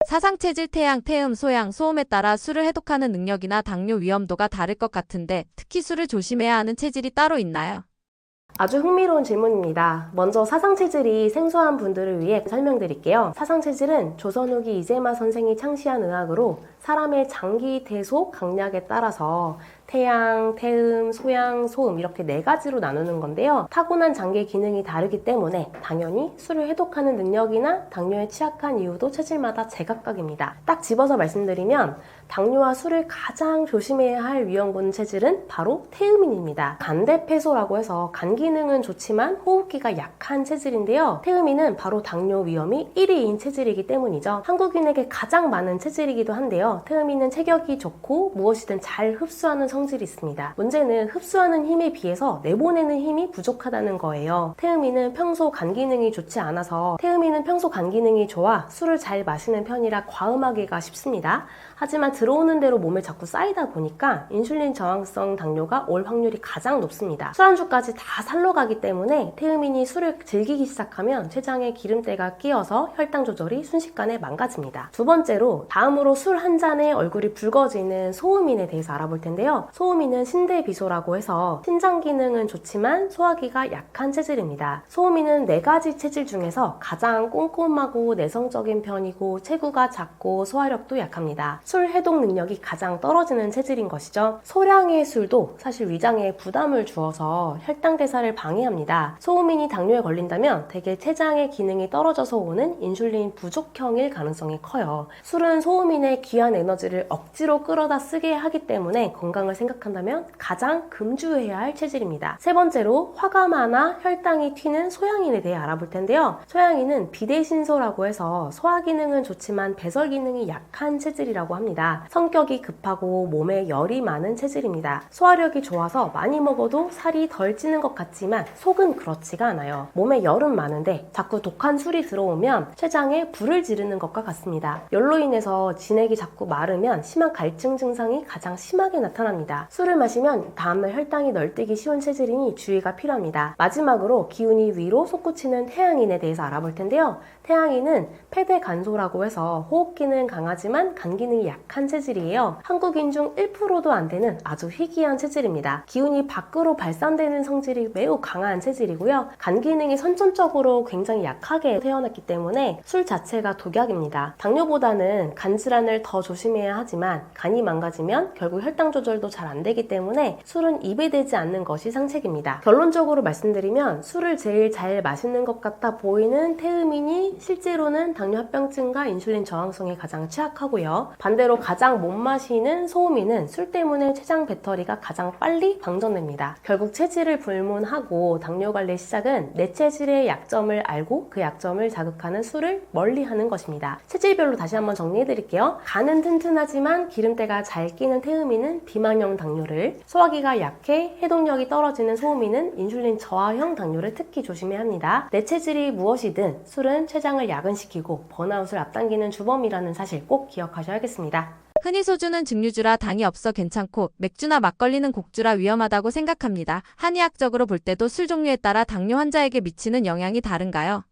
사상체질, 태양, 태음, 소양, 소음에 따라 술을 해독하는 능력이나 당뇨 위험도가 다를 것 같은데 특히 술을 조심해야 하는 체질이 따로 있나요? 아주 흥미로운 질문입니다. 먼저 사상체질이 생소한 분들을 위해 설명드릴게요. 사상체질은 조선 후기 이재마 선생이 창시한 의학으로 사람의 장기, 대소, 강약에 따라서 태양, 태음, 소양, 소음 이렇게 네 가지로 나누는 건데요. 타고난 장기 기능이 다르기 때문에 당연히 술을 해독하는 능력이나 당뇨에 취약한 이유도 체질마다 제각각입니다. 딱 집어서 말씀드리면 당뇨와 술을 가장 조심해야 할 위험군 체질은 바로 태음인입니다. 간대폐소라고 해서 간 기능은 좋지만 호흡기가 약한 체질인데요. 태음인은 바로 당뇨 위험이 1위인 체질이기 때문이죠. 한국인에게 가장 많은 체질이기도 한데요. 태음인은 체격이 좋고 무엇이든 잘 흡수하는 성질이 있습니다. 문제는 흡수하는 힘에 비해서 내보내는 힘이 부족하다는 거예요. 태음인은 평소 간 기능이 좋지 않아서 태음인은 평소 간 기능이 좋아 술을 잘 마시는 편이라 과음하기가 쉽습니다. 하지만 들어오는 대로 몸에 자꾸 쌓이다 보니까 인슐린 저항성 당뇨가 올 확률이 가장 높습니다. 술안주까지 다 살러 가기 때문에 태음인이 술을 즐기기 시작하면 췌장에 기름때가 끼어서 혈당 조절이 순식간에 망가집니다. 두 번째로 다음으로 술 한 잔에 얼굴이 붉어지는 소음인에 대해서 알아볼 텐데요. 소음인은 신대비소라고 해서 신장 기능은 좋지만 소화기가 약한 체질입니다. 소음인은 네 가지 체질 중에서 가장 꼼꼼하고 내성적인 편이고 체구가 작고 소화력도 약합니다. 술 해독 능력이 가장 떨어지는 체질인 것이죠. 소량의 술도 사실 위장에 부담을 주어서 혈당 대사를 방해합니다. 소음인이 당뇨에 걸린다면 대개 췌장의 기능이 떨어져서 오는 인슐린 부족형일 가능성이 커요. 술은 소음인의 귀한 에너지를 억지로 끌어다 쓰게 하기 때문에 건강을 생각한다면 가장 금주해야 할 체질입니다. 세 번째로 화가 많아 혈당이 튀는 소양인에 대해 알아볼 텐데요. 소양인은 비대신소라고 해서 소화 기능은 좋지만 배설 기능이 약한 체질이라고 합니다. 성격이 급하고 몸에 열이 많은 체질입니다. 소화력이 좋아서 많이 먹어도 살이 덜 찌는 것 같지만 속은 그렇지가 않아요. 몸에 열은 많은데 자꾸 독한 술이 들어오면 췌장에 불을 지르는 것과 같습니다. 열로 인해서 진액이 자꾸 마르면 심한 갈증 증상이 가장 심하게 나타납니다. 술을 마시면 다음날 혈당이 널뛰기 쉬운 체질이니 주의가 필요합니다. 마지막으로 기운이 위로 솟구치는 태양인에 대해서 알아볼 텐데요. 태양인은 폐대간소라고 해서 호흡기는 강하지만 간 기능이 약한 체질이에요. 한국인 중 1%도 안 되는 아주 희귀한 체질입니다. 기운이 밖으로 발산되는 성질이 매우 강한 체질이고요. 간 기능이 선천적으로 굉장히 약하게 태어났기 때문에 술 자체가 독약입니다. 당뇨보다는 간 질환을 더 조심해야 하지만 간이 망가지면 결국 혈당 조절도 잘 안 되기 때문에 술은 입에 대지 않는 것이 상책입니다. 결론적으로 말씀드리면 술을 제일 잘 마시는 것 같아 보이는 태음인이 실제로는 당뇨 합병증과 인슐린 저항성에 가장 취약하고요. 반대로 가장 못 마시는 소음인은 술 때문에 췌장 배터리가 가장 빨리 방전됩니다. 결국 체질을 불문하고 당뇨 관리 시작은 내 체질의 약점을 알고 그 약점을 자극하는 술을 멀리하는 것입니다. 체질별로 다시 한번 정리해드릴게요. 간은 튼튼하지만 기름때가 잘 끼는 태음인은 비만형 당뇨를, 소화기가 약해 해독력이 떨어지는 소음인은 인슐린 저하형 당뇨를 특히 조심해야 합니다. 내 체질이 무엇이든 술은 췌장을 야근시키고 번아웃을 앞당기는 주범이라는 사실 꼭 기억하셔야겠습니다. 흔히 소주는 증류주라 당이 없어 괜찮고 맥주나 막걸리는 곡주라 위험하다고 생각합니다. 한의학적으로 볼 때도 술 종류에 따라 당뇨 환자에게 미치는 영향이 다른가요?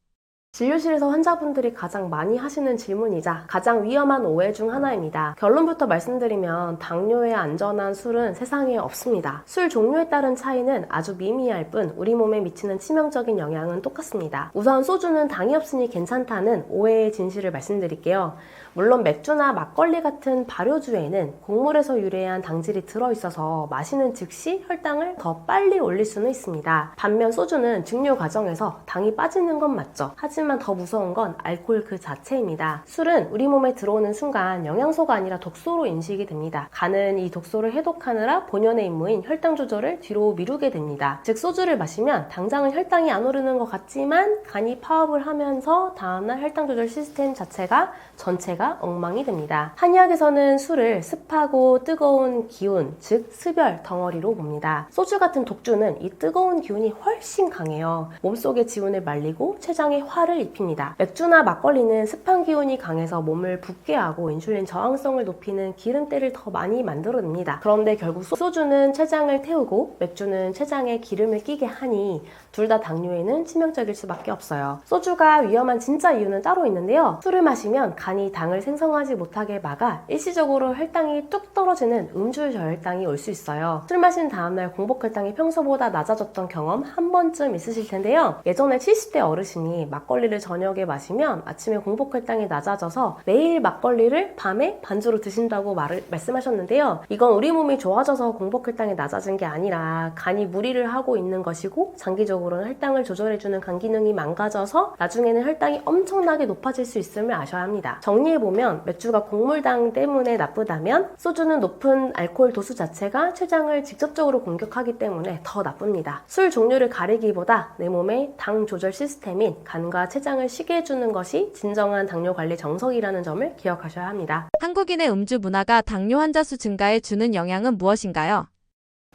진료실에서 환자분들이 가장 많이 하시는 질문이자 가장 위험한 오해 중 하나입니다. 결론부터 말씀드리면 당뇨에 안전한 술은 세상에 없습니다. 술 종류에 따른 차이는 아주 미미할 뿐 우리 몸에 미치는 치명적인 영향은 똑같습니다. 우선 소주는 당이 없으니 괜찮다는 오해의 진실을 말씀드릴게요. 물론 맥주나 막걸리 같은 발효주에는 곡물에서 유래한 당질이 들어있어서 마시는 즉시 혈당을 더 빨리 올릴 수는 있습니다. 반면 소주는 증류 과정에서 당이 빠지는 건 맞죠. 하지만 더 무서운 건 알코올 그 자체입니다. 술은 우리 몸에 들어오는 순간 영양소가 아니라 독소로 인식이 됩니다. 간은 이 독소를 해독하느라 본연의 임무인 혈당 조절을 뒤로 미루게 됩니다. 즉 소주를 마시면 당장은 혈당이 안 오르는 것 같지만 간이 파업을 하면서 다음날 혈당 조절 시스템 자체가 전체가 엉망이 됩니다. 한의학에서는 술을 습하고 뜨거운 기운, 즉 습열 덩어리로 봅니다. 소주 같은 독주는 이 뜨거운 기운이 훨씬 강해요. 몸속의 지운을 말리고 췌장의 화를 타격을 입힙니다. 맥주나 막걸리는 습한 기운이 강해서 몸을 붓게 하고 인슐린 저항성을 높이는 기름때를 더 많이 만들어냅니다. 그런데 결국 소주는 췌장을 태우고 맥주는 췌장에 기름을 끼게 하니 둘 다 당뇨에는 치명적일 수밖에 없어요. 소주가 위험한 진짜 이유는 따로 있는데요. 술을 마시면 간이 당을 생성하지 못하게 막아 일시적으로 혈당이 뚝 떨어지는 음주 저혈당이 올 수 있어요. 술 마신 다음날 공복 혈당이 평소보다 낮아졌던 경험 한 번쯤 있으실 텐데요. 예전에 70대 어르신이 막걸리를 저녁에 마시면 아침에 공복 혈당이 낮아져서 매일 막걸리를 밤에 반주로 드신다고 말씀하셨는데요. 이건 우리 몸이 좋아져서 공복 혈당이 낮아진 게 아니라 간이 무리를 하고 있는 것이고 장기적으로는 혈당을 조절해주는 간 기능이 망가져서 나중에는 혈당이 엄청나게 높아질 수 있음을 아셔야 합니다. 정리해보면 맥주가 곡물당 때문에 나쁘다면 소주는 높은 알코올 도수 자체가 췌장을 직접적으로 공격하기 때문에 더 나쁩니다. 술 종류를 가리기보다 내 몸의 당 조절 시스템인 간과 췌장을 쉬게 해주는 것이 진정한 당뇨 관리 정석이라는 점을 기억하셔야 합니다. 한국인의 음주 문화가 당뇨 환자 수 증가에 주는 영향은 무엇인가요?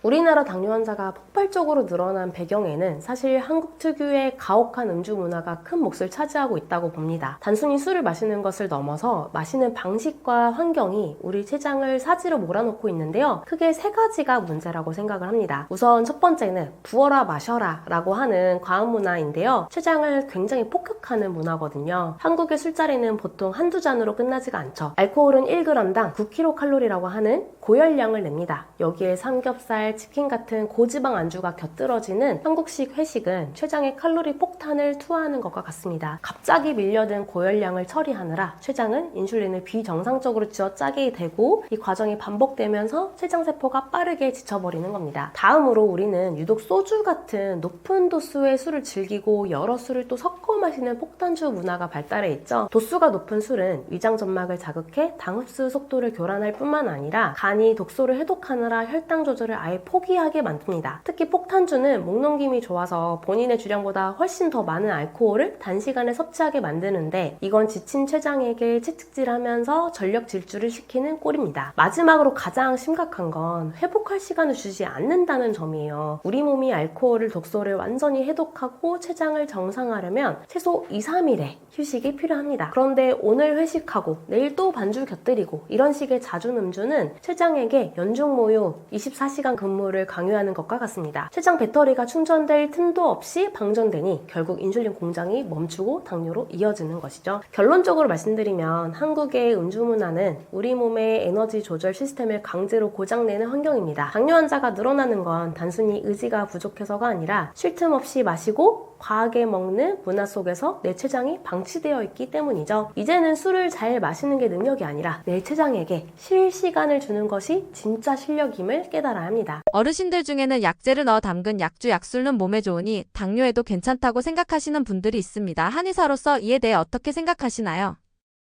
우리나라 당뇨 환자가 폭발적으로 늘어난 배경에는 사실 한국 특유의 가혹한 음주 문화가 큰 몫을 차지하고 있다고 봅니다. 단순히 술을 마시는 것을 넘어서 마시는 방식과 환경이 우리 췌장을 사지로 몰아넣고 있는데요. 크게 세 가지가 문제라고 생각을 합니다. 우선 첫 번째는 부어라 마셔라 라고 하는 과학 문화인데요. 췌장을 굉장히 폭격하는 문화거든요. 한국의 술자리는 보통 한두 잔으로 끝나지가 않죠. 알코올은 1g당 9kcal라고 하는 고열량을 냅니다. 여기에 삼겹살, 치킨 같은 고지방 안주가 곁들어지는 한국식 회식은 췌장에 칼로리 폭탄을 투하하는 것과 같습니다. 갑자기 밀려든 고열량을 처리하느라 췌장은 인슐린을 비정상적으로 쥐어짜게 되고 이 과정이 반복되면서 췌장세포가 빠르게 지쳐버리는 겁니다. 다음으로 우리는 유독 소주 같은 높은 도수의 술을 즐기고 여러 술을 또 섞어 마시는 폭탄주 문화가 발달해 있죠. 도수가 높은 술은 위장점막을 자극해 당 흡수 속도를 교란할 뿐만 아니라 간이 독소를 해독하느라 혈당 조절을 아예 포기하게 만듭니다. 특히 폭탄주는 목넘김이 좋아서 본인의 주량보다 훨씬 더 많은 알코올을 단시간에 섭취하게 만드는데 이건 지친 췌장에게 채찍질하면서 전력 질주를 시키는 꼴입니다. 마지막으로 가장 심각한 건 회복할 시간을 주지 않는다는 점이에요. 우리 몸이 알코올을 독소를 완전히 해독하고 췌장을 정상화하려면 최소 2-3일의 휴식이 필요합니다. 그런데 오늘 회식하고 내일 또 반주 곁들이고 이런 식의 잦은 음주는 췌장에게 연중 모유 24시간 근무를 강요하는 것과 같습니다. 췌장 배터리가 충전될 틈도 없이 방전되니 결국 인슐린 공장이 멈추고 당뇨로 이어지는 것이죠. 결론적으로 말씀드리면 한국의 음주 문화는 우리 몸의 에너지 조절 시스템을 강제로 고장내는 환경입니다. 당뇨 환자가 늘어나는 건 단순히 의지가 부족해서가 아니라 쉴 틈 없이 마시고 과하게 먹는 문화 속에서 내 췌장이 방치되어 있기 때문이죠. 이제는 술을 잘 마시는 게 능력이 아니라 내 췌장에게 쉴 시간을 주는 것이 진짜 실력임을 깨달아야 합니다. 어르신들 중에는 약재를 넣어 담근 약주, 약술은 몸에 좋으니 당뇨에도 괜찮다고 생각하시는 분들이 있습니다. 한의사로서 이에 대해 어떻게 생각하시나요?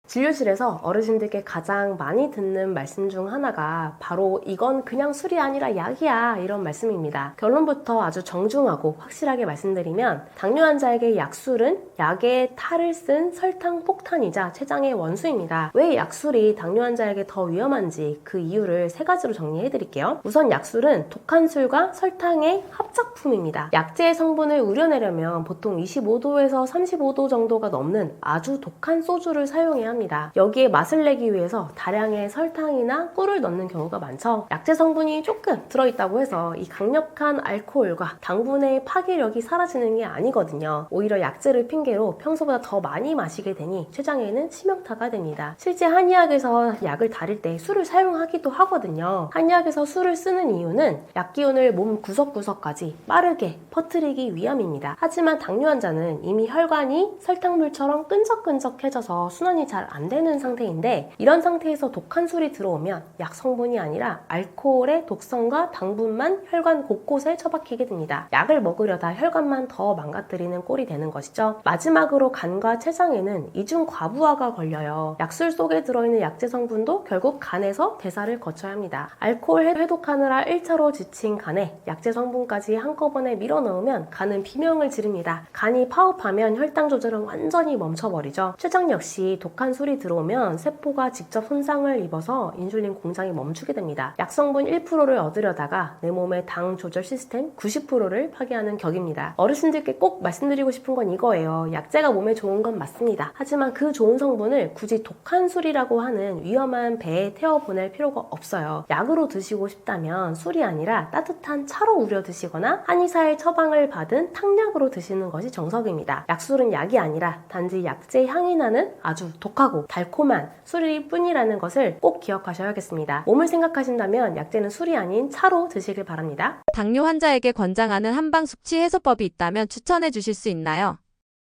진료실에서 어르신들께 가장 많이 듣는 말씀 중 하나가 바로 이건 그냥 술이 아니라 약이야 이런 말씀입니다. 결론부터 아주 정중하고 확실하게 말씀드리면 당뇨 환자에게 약술은 약의 탈을 쓴 설탕 폭탄이자 췌장의 원수입니다. 왜 약술이 당뇨 환자에게 더 위험한지 그 이유를 세 가지로 정리해 드릴게요. 우선 약술은 독한 술과 설탕의 합작품입니다. 약재의 성분을 우려내려면 보통 25도에서 35도 정도가 넘는 아주 독한 소주를 사용해야 합니다. 여기에 맛을 내기 위해서 다량의 설탕이나 꿀을 넣는 경우가 많죠. 약재 성분이 조금 들어있다고 해서 이 강력한 알코올과 당분의 파괴력이 사라지는 게 아니거든요. 오히려 약재를 핑계로 평소보다 더 많이 마시게 되니 췌장에는 치명타가 됩니다. 실제 한의학에서 약을 다릴 때 술을 사용하기도 하거든요. 한의학에서 술을 쓰는 이유는 약기운을 몸 구석구석까지 빠르게 퍼뜨리기 위함입니다. 하지만 당뇨 환자는 이미 혈관이 설탕물처럼 끈적끈적해져서 순환이 잘 안 되는 상태인데 이런 상태에서 독한 술이 들어오면 약 성분이 아니라 알코올의 독성과 당분만 혈관 곳곳에 처박히게 됩니다. 약을 먹으려다 혈관만 더 망가뜨리는 꼴이 되는 것이죠. 마지막으로 간과 췌장에는 이중 과부하가 걸려요. 약술 속에 들어있는 약재 성분도 결국 간에서 대사를 거쳐야 합니다. 알코올 해독하느라 1차로 지친 간에 약재 성분까지 한꺼번에 밀어넣으면 간은 비명을 지릅니다. 간이 파업하면 혈당 조절은 완전히 멈춰버리죠. 췌장 역시 독한 독한 술이 들어오면 세포가 직접 손상을 입어서 인슐린 공장이 멈추게 됩니다. 약성분 1%를 얻으려다가 내 몸의 당 조절 시스템 90%를 파괴하는 격입니다. 어르신들께 꼭 말씀드리고 싶은 건 이거예요. 약재가 몸에 좋은 건 맞습니다. 하지만 그 좋은 성분을 굳이 독한 술이라고 하는 위험한 배에 태워보낼 필요가 없어요. 약으로 드시고 싶다면 술이 아니라 따뜻한 차로 우려 드시거나 한의사의 처방을 받은 탕약으로 드시는 것이 정석입니다. 약술은 약이 아니라 단지 약재 향이 나는 아주 독하고 달콤한 술일 뿐이라는 것을 꼭 기억하셔야겠습니다. 몸을 생각하신다면 약재는 술이 아닌 차로 드시길 바랍니다. 당뇨 환자에게 권장하는 한방 숙취 해소법이 있다면 추천해 주실 수 있나요?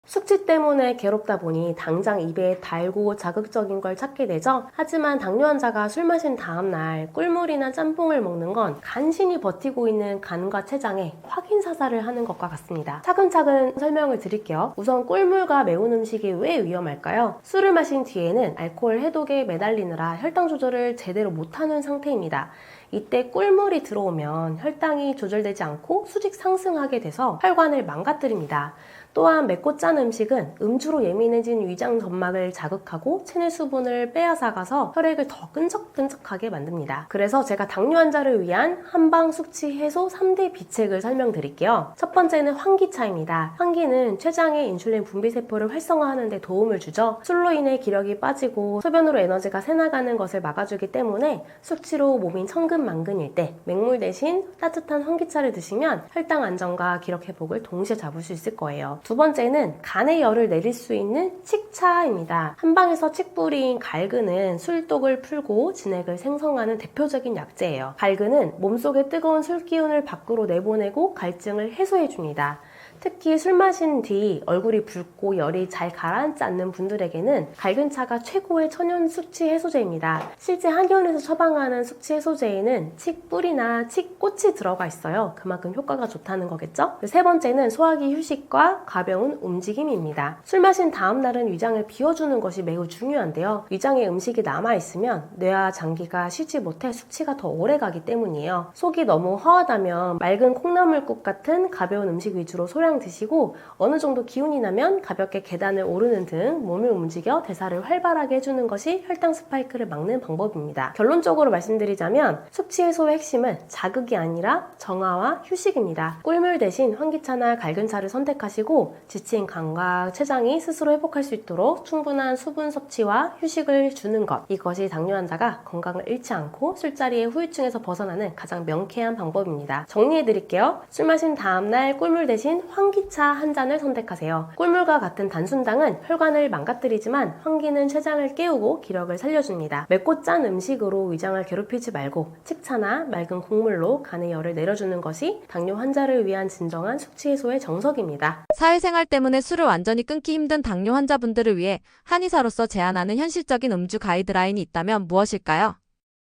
숙취 때문에 괴롭다 보니 당장 입에 달고 자극적인 걸 찾게 되죠. 하지만 당뇨 환자가 술 마신 다음날 꿀물이나 짬뽕을 먹는 건 간신히 버티고 있는 간과 췌장에 확인 사살을 하는 것과 같습니다. 차근차근 설명을 드릴게요. 우선 꿀물과 매운 음식이 왜 위험할까요? 술을 마신 뒤에는 알코올 해독에 매달리느라 혈당 조절을 제대로 못하는 상태입니다. 이때 꿀물이 들어오면 혈당이 조절되지 않고 수직 상승하게 돼서 혈관을 망가뜨립니다. 또한 맵고 짠 음식은 음주로 예민해진 위장 점막을 자극하고 체내 수분을 빼앗아가서 혈액을 더 끈적끈적하게 만듭니다. 그래서 제가 당뇨 환자를 위한 한방 숙취 해소 3대 비책을 설명드릴게요. 첫 번째는 환기차입니다. 환기는 췌장의 인슐린 분비 세포를 활성화하는 데 도움을 주죠. 술로 인해 기력이 빠지고 소변으로 에너지가 새나가는 것을 막아주기 때문에 숙취로 몸이 천근만근일 때 맹물 대신 따뜻한 환기차를 드시면 혈당 안정과 기력 회복을 동시에 잡을 수 있을 거예요. 두 번째는 간의 열을 내릴 수 있는 칡차입니다. 한방에서 칡 뿌린 갈근은 술독을 풀고 진액을 생성하는 대표적인 약재예요. 갈근은 몸속의 뜨거운 술 기운을 밖으로 내보내고 갈증을 해소해줍니다. 특히 술 마신 뒤 얼굴이 붉고 열이 잘 가라앉지 않는 분들에게는 갈근차가 최고의 천연 숙취 해소제입니다. 실제 한의원에서 처방하는 숙취 해소제에는 칡 뿌리나 칡 꽃이 들어가 있어요. 그만큼 효과가 좋다는 거겠죠? 세 번째는 소화기 휴식과 가벼운 움직임입니다. 술 마신 다음 날은 위장을 비워주는 것이 매우 중요한데요. 위장에 음식이 남아있으면 뇌와 장기가 쉬지 못해 숙취가 더 오래 가기 때문이에요. 속이 너무 허하다면 맑은 콩나물국 같은 가벼운 음식 위주로 소량 드시고 어느 정도 기운이 나면 가볍게 계단을 오르는 등 몸을 움직여 대사를 활발하게 해주는 것이 혈당 스파이크를 막는 방법입니다. 결론적으로 말씀드리자면 숙취 해소의 핵심은 자극이 아니라 정화와 휴식입니다. 꿀물 대신 환기차나 갈근차를 선택하시고 지친 간과 췌장이 스스로 회복할 수 있도록 충분한 수분 섭취와 휴식을 주는 것, 이것이 당뇨 환자가 건강을 잃지 않고 술자리의 후유증에서 벗어나는 가장 명쾌한 방법입니다. 정리해드릴게요. 술 마신 다음날 꿀물 대신 환기차 한 잔을 선택하세요. 꿀물과 같은 단순당은 혈관을 망가뜨리지만 환기는 췌장을 깨우고 기력을 살려줍니다. 맵고 짠 음식으로 위장을 괴롭히지 말고 칡차나 맑은 국물로 간의 열을 내려주는 것이 당뇨 환자를 위한 진정한 숙취 해소의 정석입니다. 사회생활 때문에 술을 완전히 끊기 힘든 당뇨 환자분들을 위해 한의사로서 제안하는 현실적인 음주 가이드라인이 있다면 무엇일까요?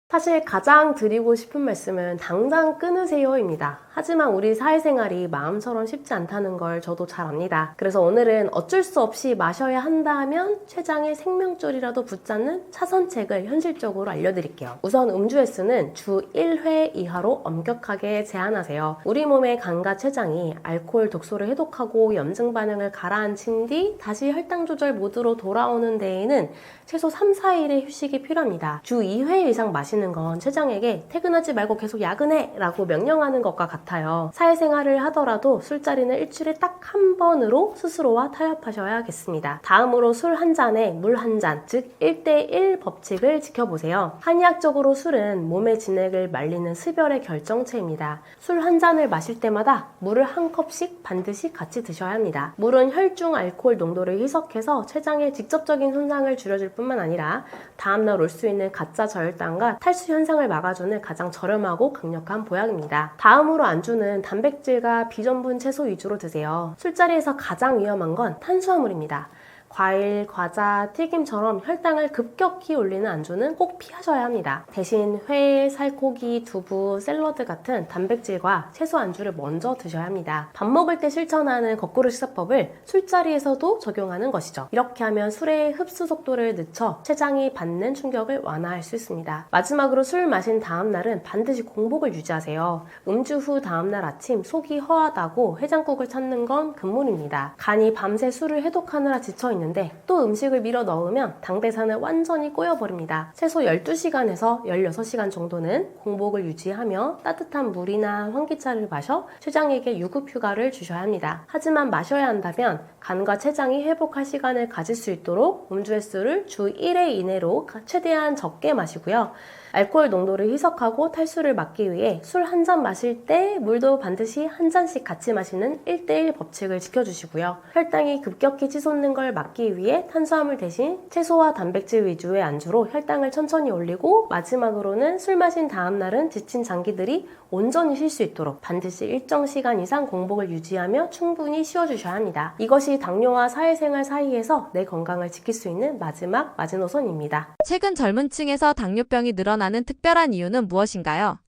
사실 가장 드리고 싶은 말씀은 당장 끊으세요입니다. 하지만 우리 사회생활이 마음처럼 쉽지 않다는 걸 저도 잘 압니다. 그래서 오늘은 어쩔 수 없이 마셔야 한다면 췌장의 생명줄이라도 붙잡는 차선책을 현실적으로 알려드릴게요. 우선 음주 횟수는 주 1회 이하로 엄격하게 제한하세요. 우리 몸의 간과 췌장이 알코올 독소를 해독하고 염증 반응을 가라앉힌 뒤 다시 혈당 조절 모드로 돌아오는 데에는 최소 3, 4일의 휴식이 필요합니다. 주 2회 이상 마시는 건 췌장에게 퇴근하지 말고 계속 야근해! 라고 명령하는 것과 같아요. 사회생활을 하더라도 술자리는 일주일에 딱 한 번으로 스스로와 타협하셔야겠습니다. 다음으로 술 한 잔에 물 한 잔, 즉 1대1 법칙을 지켜보세요. 한의학적으로 술은 몸의 진액을 말리는 습열의 결정체입니다. 술 한 잔을 마실 때마다 물을 한 컵씩 반드시 같이 드셔야 합니다. 물은 혈중 알코올 농도를 희석해서 췌장에 직접적인 손상을 줄여줄 뿐만 아니라 다음날 올 수 있는 가짜 저혈당과 탈수 현상을 막아주는 가장 저렴하고 강력한 보약입니다. 다음으로 안주는 단백질과 비전분 채소 위주로 드세요. 술자리에서 가장 위험한 건 탄수화물입니다. 과일, 과자, 튀김처럼 혈당을 급격히 올리는 안주는 꼭 피하셔야 합니다. 대신 회, 살코기, 두부, 샐러드 같은 단백질과 채소 안주를 먼저 드셔야 합니다. 밥 먹을 때 실천하는 거꾸로 식사법을 술자리에서도 적용하는 것이죠. 이렇게 하면 술의 흡수 속도를 늦춰 췌장이 받는 충격을 완화할 수 있습니다. 마지막으로 술 마신 다음 날은 반드시 공복을 유지하세요. 음주 후 다음날 아침 속이 허하다고 해장국을 찾는 건 금물입니다. 간이 밤새 술을 해독하느라 지쳐있는 있는데 또 음식을 밀어 넣으면 당대사는 완전히 꼬여버립니다. 최소 12시간에서 16시간 정도는 공복을 유지하며 따뜻한 물이나 환기차를 마셔 췌장에게 유급 휴가를 주셔야 합니다. 하지만 마셔야 한다면 간과 췌장이 회복할 시간을 가질 수 있도록 음주 횟수를 주 1회 이내로 최대한 적게 마시고요. 알코올 농도를 희석하고 탈수를 막기 위해 술 한 잔 마실 때 물도 반드시 한 잔씩 같이 마시는 1:1 법칙을 지켜주시고요. 혈당이 급격히 치솟는 걸 막기 위해 탄수화물 대신 채소와 단백질 위주의 안주로 혈당을 천천히 올리고 마지막으로는 술 마신 다음 날은 지친 장기들이 온전히 쉴 수 있도록 반드시 일정 시간 이상 공복을 유지하며 충분히 쉬어주셔야 합니다. 이것이 당뇨와 사회생활 사이에서 내 건강을 지킬 수 있는 마지막 마지노선입니다. 최근 젊은 층에서 당뇨병이 늘어나는 특별한 이유는 무엇인가요?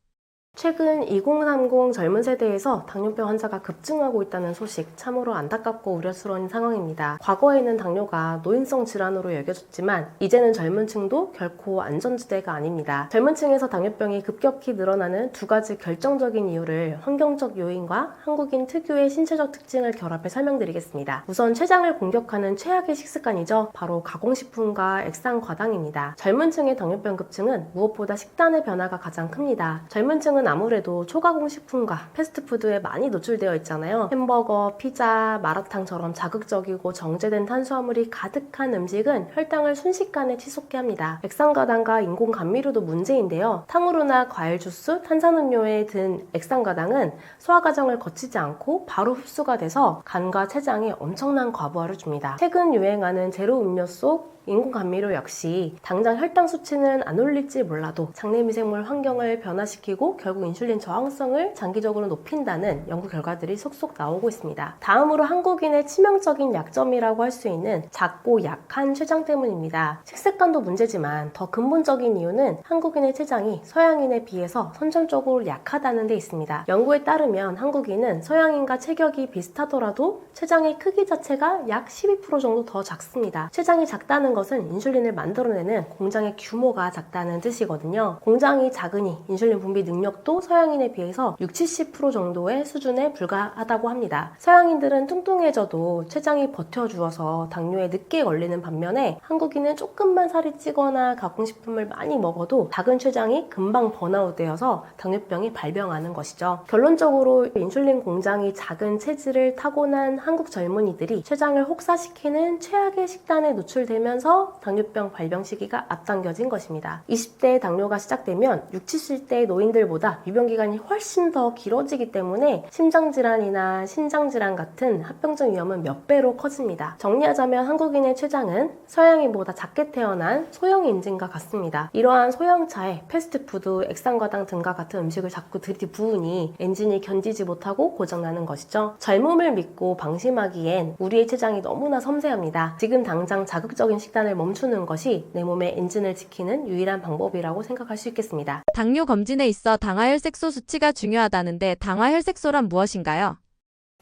최근 2030 젊은 세대에서 당뇨병 환자가 급증하고 있다는 소식 참으로 안타깝고 우려스러운 상황입니다. 과거에는 당뇨가 노인성 질환으로 여겨졌지만 이제는 젊은 층도 결코 안전지대가 아닙니다. 젊은 층에서 당뇨병이 급격히 늘어나는 두 가지 결정적인 이유를 환경적 요인과 한국인 특유의 신체적 특징을 결합해 설명드리겠습니다. 우선 췌장을 공격하는 최악의 식습관이죠. 바로 가공식품과 액상과당입니다. 젊은 층의 당뇨병 급증은 무엇보다 식단의 변화가 가장 큽니다. 젊은 층은 아무래도 초가공 식품과 패스트푸드에 많이 노출되어 있잖아요. 햄버거, 피자, 마라탕처럼 자극적이고 정제된 탄수화물이 가득한 음식은 혈당을 순식간에 치솟게 합니다. 액상과당과 인공 감미료도 문제인데요. 탕후루나 과일 주스, 탄산음료에 든 액상과당은 소화 과정을 거치지 않고 바로 흡수가 돼서 간과 췌장에 엄청난 과부하를 줍니다. 최근 유행하는 제로 음료 속 인공 감미료 역시 당장 혈당 수치는 안 올릴지 몰라도 장내 미생물 환경을 변화시키고 결국 인슐린 저항성을 장기적으로 높인다는 연구 결과들이 속속 나오고 있습니다. 다음으로 한국인의 치명적인 약점이라고 할 수 있는 작고 약한 췌장 때문입니다. 식습관도 문제지만 더 근본적인 이유는 한국인의 췌장이 서양인에 비해서 선천적으로 약하다는 데 있습니다. 연구에 따르면 한국인은 서양인과 체격이 비슷하더라도 췌장의 크기 자체가 약 12% 정도 더 작습니다. 췌장이 작다는 것은 인슐린을 만들어내는 공장의 규모가 작다는 뜻이거든요. 공장이 작으니 인슐린 분비 능력도 서양인에 비해서 60-70% 정도의 수준에 불과하다고 합니다. 서양인들은 뚱뚱해져도 췌장이 버텨주어서 당뇨에 늦게 걸리는 반면에 한국인은 조금만 살이 찌거나 가공식품을 많이 먹어도 작은 췌장이 금방 번아웃되어서 당뇨병이 발병하는 것이죠. 결론적으로 인슐린 공장이 작은 체질을 타고난 한국 젊은이들이 췌장을 혹사시키는 최악의 식단에 노출되면서 당뇨병 발병 시기가 앞당겨진 것입니다. 20대에 당뇨가 시작되면 60, 70대의 노인들보다 유병기간이 훨씬 더 길어지기 때문에 심장질환이나 신장질환 같은 합병증 위험은 몇 배로 커집니다. 정리하자면 한국인의 췌장은 서양인보다 작게 태어난 소형 엔진과 같습니다. 이러한 소형차에 패스트푸드, 액상과당 등과 같은 음식을 자꾸 들이부으니 엔진이 견디지 못하고 고장나는 것이죠. 젊음을 믿고 방심하기엔 우리의 췌장이 너무나 섬세합니다. 지금 당장 자극적인 식단을 멈추는 것이 내 몸의 엔진을 지키는 유일한 방법이라고 생각할 수 있겠습니다. 당뇨 검진에 있어 당화혈색소 수치가 중요하다는데 당화혈색소란 무엇인가요?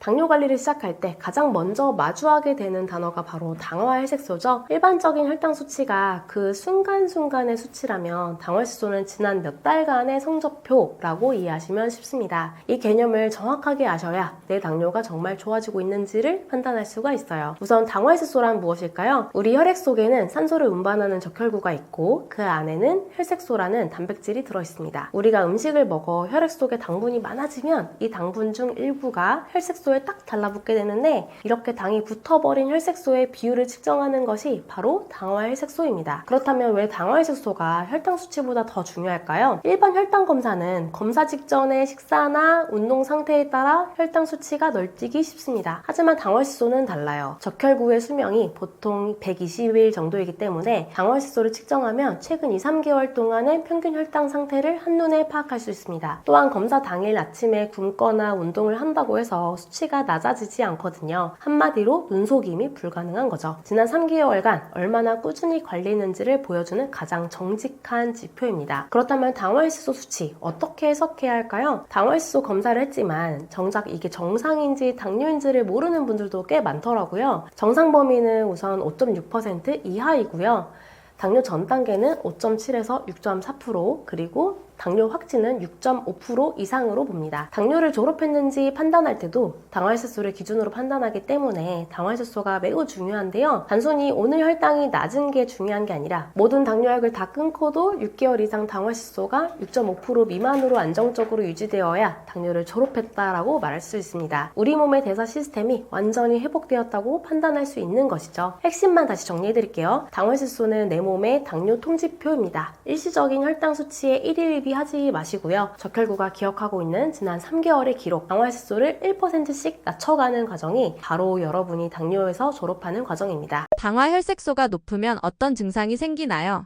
당뇨 관리를 시작할 때 가장 먼저 마주하게 되는 단어가 바로 당화혈색소죠. 일반적인 혈당 수치가 그 순간순간의 수치라면 당화혈색소는 지난 몇 달간의 성적표라고 이해하시면 쉽습니다. 이 개념을 정확하게 아셔야 내 당뇨가 정말 좋아지고 있는지를 판단할 수가 있어요. 우선 당화혈색소란 무엇일까요? 우리 혈액 속에는 산소를 운반하는 적혈구가 있고 그 안에는 혈색소라는 단백질이 들어있습니다. 우리가 음식을 먹어 혈액 속에 당분이 많아지면 이 당분 중 일부가 혈색소 딱 달라붙게 되는데 이렇게 당이 붙어버린 혈색소의 비율을 측정하는 것이 바로 당화혈색소입니다. 그렇다면 왜 당화혈색소가 혈당 수치보다 더 중요할까요? 일반 혈당 검사는 검사 직전의 식사나 운동 상태에 따라 혈당 수치가 널뛰기 쉽습니다. 하지만 당화혈색소는 달라요. 적혈구의 수명이 보통 120일 정도이기 때문에 당화혈색소를 측정하면 최근 2-3개월 동안의 평균 혈당 상태를 한눈에 파악할 수 있습니다. 또한 검사 당일 아침에 굶거나 운동을 한다고 해서 수치가 낮아지지 않거든요. 한마디로 눈속임이 불가능한 거죠. 지난 3개월간 얼마나 꾸준히 관리했는지를 보여주는 가장 정직한 지표입니다. 그렇다면 당화혈색소 수치 어떻게 해석해야 할까요? 당화혈색소 검사를 했지만 정작 이게 정상인지 당뇨인지를 모르는 분들도 꽤 많더라고요. 정상 범위는 우선 5.6% 이하이고요. 당뇨 전 단계는 5.7에서 6.4% 그리고 당뇨 확진은 6.5% 이상으로 봅니다. 당뇨를 졸업했는지 판단할 때도 당화혈색소를 기준으로 판단하기 때문에 당화혈색소가 매우 중요한데요. 단순히 오늘 혈당이 낮은 게 중요한 게 아니라 모든 당뇨약을 다 끊고도 6개월 이상 당화혈색소가 6.5% 미만으로 안정적으로 유지되어야 당뇨를 졸업했다라고 말할 수 있습니다. 우리 몸의 대사 시스템이 완전히 회복되었다고 판단할 수 있는 것이죠. 핵심만 다시 정리해드릴게요. 당화혈색소는 내 몸의 당뇨 통지표입니다. 일시적인 혈당 수치에 1일 1비 하지 마시고요. 적혈구가 기억하고 있는 지난 3개월의 기록, 당화혈색소를 1%씩 낮춰가는 과정이 바로 여러분이 당뇨에서 졸업하는 과정입니다. 당화혈색소가 높으면 어떤 증상이 생기나요?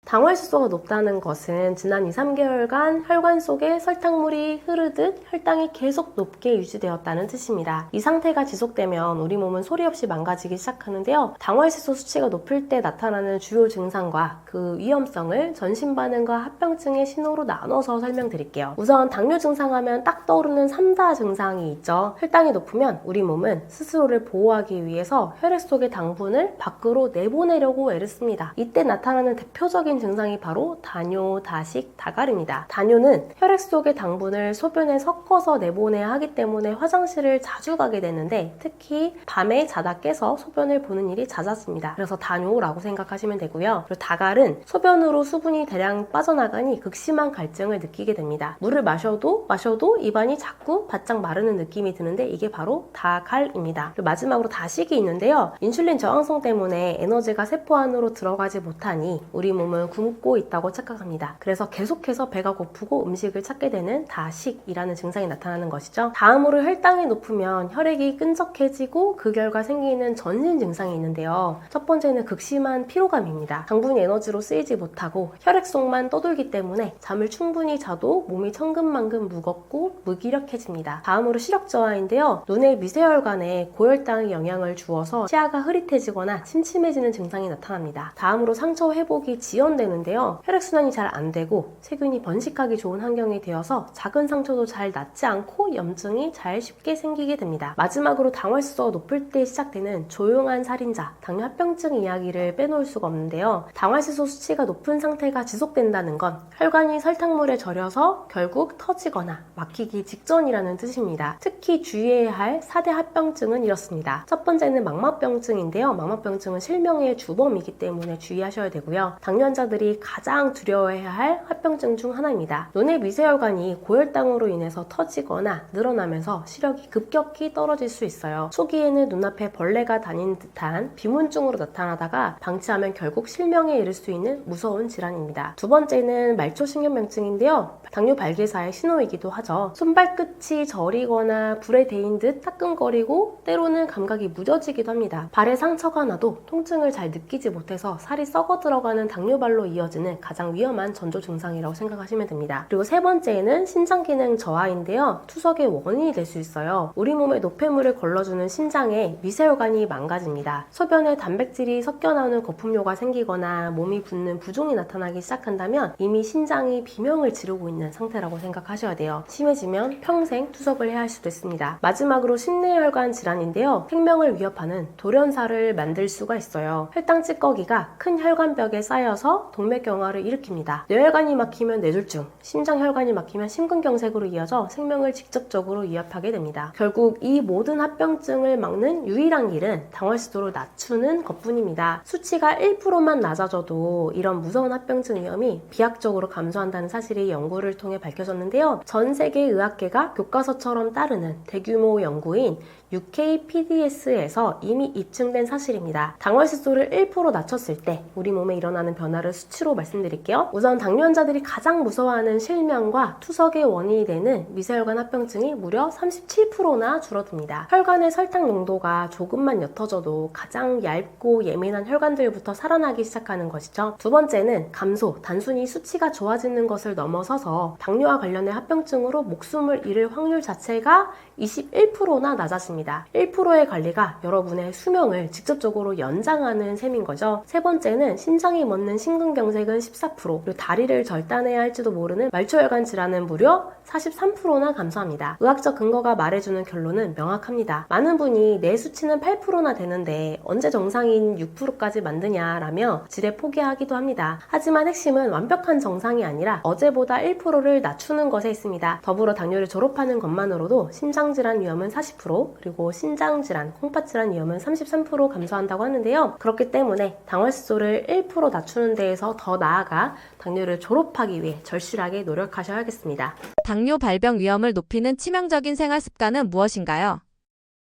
당화혈색소가 높다는 것은 지난 2-3개월간 혈관 속에 설탕물이 흐르듯 혈당이 계속 높게 유지되었다는 뜻입니다. 이 상태가 지속되면 우리 몸은 소리 없이 망가지기 시작하는데요. 당화혈색소 수치가 높을 때 나타나는 주요 증상과 그 위험성을 전신반응과 합병증의 신호로 나눠서 설명드릴게요. 우선 당뇨 증상하면 딱 떠오르는 3다 증상이 있죠. 혈당이 높으면 우리 몸은 스스로를 보호하기 위해서 혈액 속의 당분을 밖으로 내보내려고 애를 씁니다. 이때 나타나는 대표적인 증상이 바로 다뇨, 다식, 다갈입니다. 다뇨는 혈액 속의 당분을 소변에 섞어서 내보내야 하기 때문에 화장실을 자주 가게 되는데 특히 밤에 자다 깨서 소변을 보는 일이 잦았습니다. 그래서 다뇨라고 생각하시면 되고요. 그리고 다갈은 소변으로 수분이 대량 빠져나가니 극심한 갈증을 느끼게 됩니다. 물을 마셔도 입안이 자꾸 바짝 마르는 느낌이 드는데 이게 바로 다갈입니다. 그리고 마지막으로 다식이 있는데요. 인슐린 저항성 때문에 에너지가 세포 안으로 들어가지 못하니 우리 몸은 굶고 있다고 착각합니다. 그래서 계속해서 배가 고프고 음식을 찾게 되는 다식이라는 증상이 나타나는 것이죠. 다음으로 혈당이 높으면 혈액이 끈적해지고 그 결과 생기는 전신 증상이 있는데요. 첫 번째는 극심한 피로감입니다. 당분이 에너지로 쓰이지 못하고 혈액 속만 떠돌기 때문에 잠을 충분히 자도 몸이 천근만근 무겁고 무기력해집니다. 다음으로 시력 저하인데요. 눈의 미세혈관에 고혈당이 영향을 주어서 시야가 흐릿해지거나 침침해지는 증상이 나타납니다. 다음으로 상처 회복이 지연되는데요. 혈액순환이 잘 안 되고 세균이 번식하기 좋은 환경이 되어서 작은 상처도 잘 낫지 않고 염증이 잘 쉽게 생기게 됩니다. 마지막으로 당화혈색소가 높을 때 시작되는 조용한 살인자, 당뇨 합병증 이야기를 빼놓을 수가 없는데요. 당화혈색소 수치가 높은 상태가 지속된다는 건 혈관이 설탕물에 절여서 결국 터지거나 막히기 직전이라는 뜻입니다. 특히 주의해야 할 4대 합병증은 이렇습니다. 첫 번째는 망막병증인데요. 망막병증은 실명의 주범이기 때문에 주의하셔야 되고요. 당뇨 환자들이 가장 두려워해야 할 합병증 중 하나입니다. 눈의 미세혈관이 고혈당으로 인해서 터지거나 늘어나면서 시력이 급격히 떨어질 수 있어요. 초기에는 눈앞에 벌레가 다니는 듯한 비문증으로 나타나다가 방치하면 결국 실명에 이를 수 있는 무서운 질환입니다. 두 번째는 말초신경병증인데요. 당뇨 발기사의 신호이기도 하죠. 손발끝이 저리거나 불에 데인 듯 따끔거리고 때로는 감각이 무뎌지기도 합니다. 발에 상처가 나도 통증을 잘 느끼지 못해서 살이 썩어 들어가는 당뇨발로 이어지는 가장 위험한 전조 증상이라고 생각하시면 됩니다. 그리고 세 번째는 신장기능 저하인데요. 투석의 원인이 될 수 있어요. 우리 몸에 노폐물을 걸러주는 신장에 미세혈관이 망가집니다. 소변에 단백질이 섞여 나오는 거품료가 생기거나 몸이 붓는 부종이 나타나기 시작한다면 이미 신장이 비명을 지르고 있는 상태라고 생각하셔야 돼요. 심해지면 평생 투석을 해야 할 수도 있습니다. 마지막으로 심내혈관 질환인데요. 생명을 위협하는 돌연사를 만들 수가 있어요. 혈당 찌꺼기가 큰 혈관벽에 쌓여서 동맥경화를 일으킵니다. 뇌혈관이 막히면 뇌졸중, 심장혈관이 막히면 심근경색으로 이어져 생명을 직접적으로 위협하게 됩니다. 결국 이 모든 합병증을 막는 유일한 길은 당화혈색소를 낮추는 것뿐입니다. 수치가 1%만 낮아져도 이런 무서운 합병증 위험이 비약적으로 감소한다는 사실이 연구를 통해 밝혀졌는데요. 전 세계 의학계가 교과서처럼 따르는 대규모 연구인 UKPDS에서 이미 입증된 사실입니다. 당화혈색소를 1% 낮췄을 때 우리 몸에 일어나는 변화를 수치로 말씀드릴게요. 우선 당뇨 환자들이 가장 무서워하는 실명과 투석의 원인이 되는 미세혈관 합병증이 무려 37%나 줄어듭니다. 혈관의 설탕 농도가 조금만 옅어져도 가장 얇고 예민한 혈관들부터 살아나기 시작하는 것이죠. 두 번째는 감소, 단순히 수치가 좋아지는 것을 넘어서서 당뇨와 관련된 합병증으로 목숨을 잃을 확률 자체가 21%나 낮아집니다. 합니다. 1%의 관리가 여러분의 수명을 직접적으로 연장하는 셈인 거죠. 세 번째는 심장이 멎는 심근경색은 14%, 그리고 다리를 절단해야 할지도 모르는 말초혈관 질환은 무려 43%나 감소합니다. 의학적 근거가 말해주는 결론은 명확합니다. 많은 분이 내 수치는 8%나 되는데 언제 정상인 6%까지 만드냐라며 지레 포기하기도 합니다. 하지만 핵심은 완벽한 정상이 아니라 어제보다 1%를 낮추는 것에 있습니다. 더불어 당뇨를 졸업하는 것만으로도 심장질환 위험은 40%, 그리고 신장질환, 콩팥질환 위험은 33% 감소한다고 하는데요. 그렇기 때문에 당활수소를 1% 낮추는 데에서 더 나아가 당뇨를 졸업하기 위해 절실하게 노력하셔야겠습니다. 당뇨 발병 위험을 높이는 치명적인 생활 습관은 무엇인가요?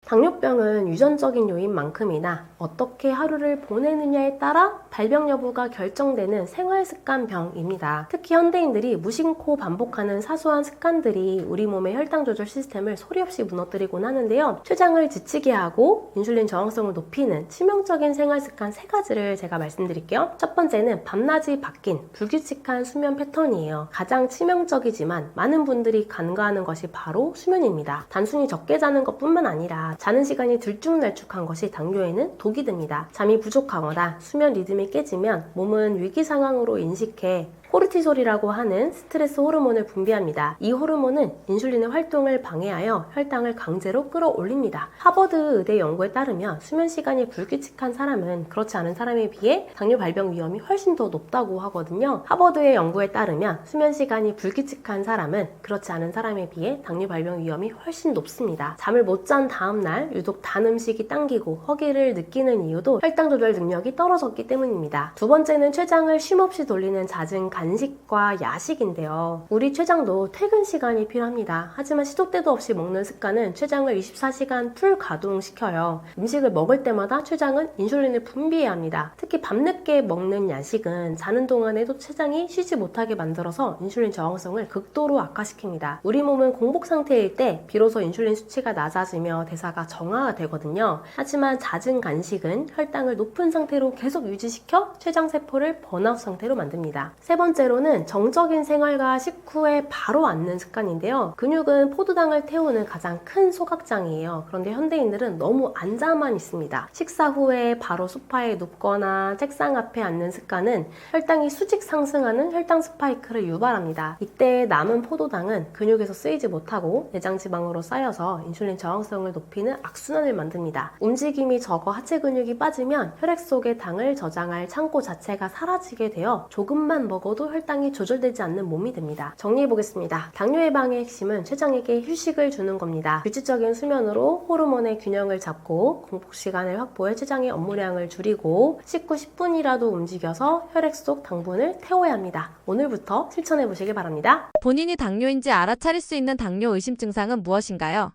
당뇨병은 유전적인 요인만큼이나 어떻게 하루를 보내느냐에 따라 발병 여부가 결정되는 생활습관병입니다. 특히 현대인들이 무심코 반복하는 사소한 습관들이 우리 몸의 혈당 조절 시스템을 소리 없이 무너뜨리곤 하는데요. 췌장을 지치게 하고 인슐린 저항성을 높이는 치명적인 생활습관 3가지를 제가 말씀드릴게요. 첫 번째는 밤낮이 바뀐 불규칙한 수면 패턴이에요. 가장 치명적이지만 많은 분들이 간과하는 것이 바로 수면입니다. 단순히 적게 자는 것뿐만 아니라 자는 시간이 들쭉날쭉한 것이 당뇨에는 독이 됩니다. 잠이 부족하거나 수면 리듬이 깨지면 몸은 위기 상황으로 인식해 코르티솔이라고 하는 스트레스 호르몬을 분비합니다. 이 호르몬은 인슐린의 활동을 방해하여 혈당을 강제로 끌어올립니다. 하버드 의대 연구에 따르면 수면 시간이 불규칙한 사람은 그렇지 않은 사람에 비해 당뇨 발병 위험이 훨씬 더 높다고 하거든요. 하버드의 연구에 따르면 수면 시간이 불규칙한 사람은 그렇지 않은 사람에 비해 당뇨 발병 위험이 훨씬 높습니다. 잠을 못 잔 다음날 유독 단 음식이 당기고 허기를 느끼는 이유도 혈당 조절 능력이 떨어졌기 때문입니다. 두 번째는 췌장을 쉼없이 돌리는 잦은 간식과 야식인데요. 우리 췌장도 퇴근 시간이 필요합니다. 하지만 시도 때도 없이 먹는 습관은 췌장을 24시간 풀 가동시켜요. 음식을 먹을 때마다 췌장은 인슐린을 분비해야 합니다. 특히 밤늦게 먹는 야식은 자는 동안에도 췌장이 쉬지 못하게 만들어서 인슐린 저항성을 극도로 악화시킵니다. 우리 몸은 공복 상태일 때 비로소 인슐린 수치가 낮아지며 대사가 정화되거든요. 하지만 잦은 간식은 혈당을 높은 상태로 계속 유지시켜 췌장 세포를 번아웃 상태로 만듭니다. 세 번째로는 정적인 생활과 식후에 바로 앉는 습관인데요. 근육은 포도당을 태우는 가장 큰 소각장이에요. 그런데 현대인들은 너무 앉아만 있습니다. 식사 후에 바로 소파에 눕거나 책상 앞에 앉는 습관은 혈당이 수직 상승하는 혈당 스파이크를 유발합니다. 이때 남은 포도당은 근육에서 쓰이지 못하고 내장 지방으로 쌓여서 인슐린 저항성을 높이는 악순환을 만듭니다. 움직임이 적어 하체 근육이 빠지면 혈액 속의 당을 저장할 창고 자체가 사라지게 되어 조금만 먹어도 혈당이 조절되지 않는 몸이 됩니다. 정리해보겠습니다. 당뇨 예방의 핵심은 췌장에게 휴식을 주는 겁니다. 규칙적인 수면으로 호르몬의 균형을 잡고 공복 시간을 확보해 췌장의 업무량을 줄이고 식후 10분이라도 움직여서 혈액 속 당분을 태워야 합니다. 오늘부터 실천해보시길 바랍니다. 본인이 당뇨인지 알아차릴 수 있는 당뇨 의심 증상은 무엇인가요?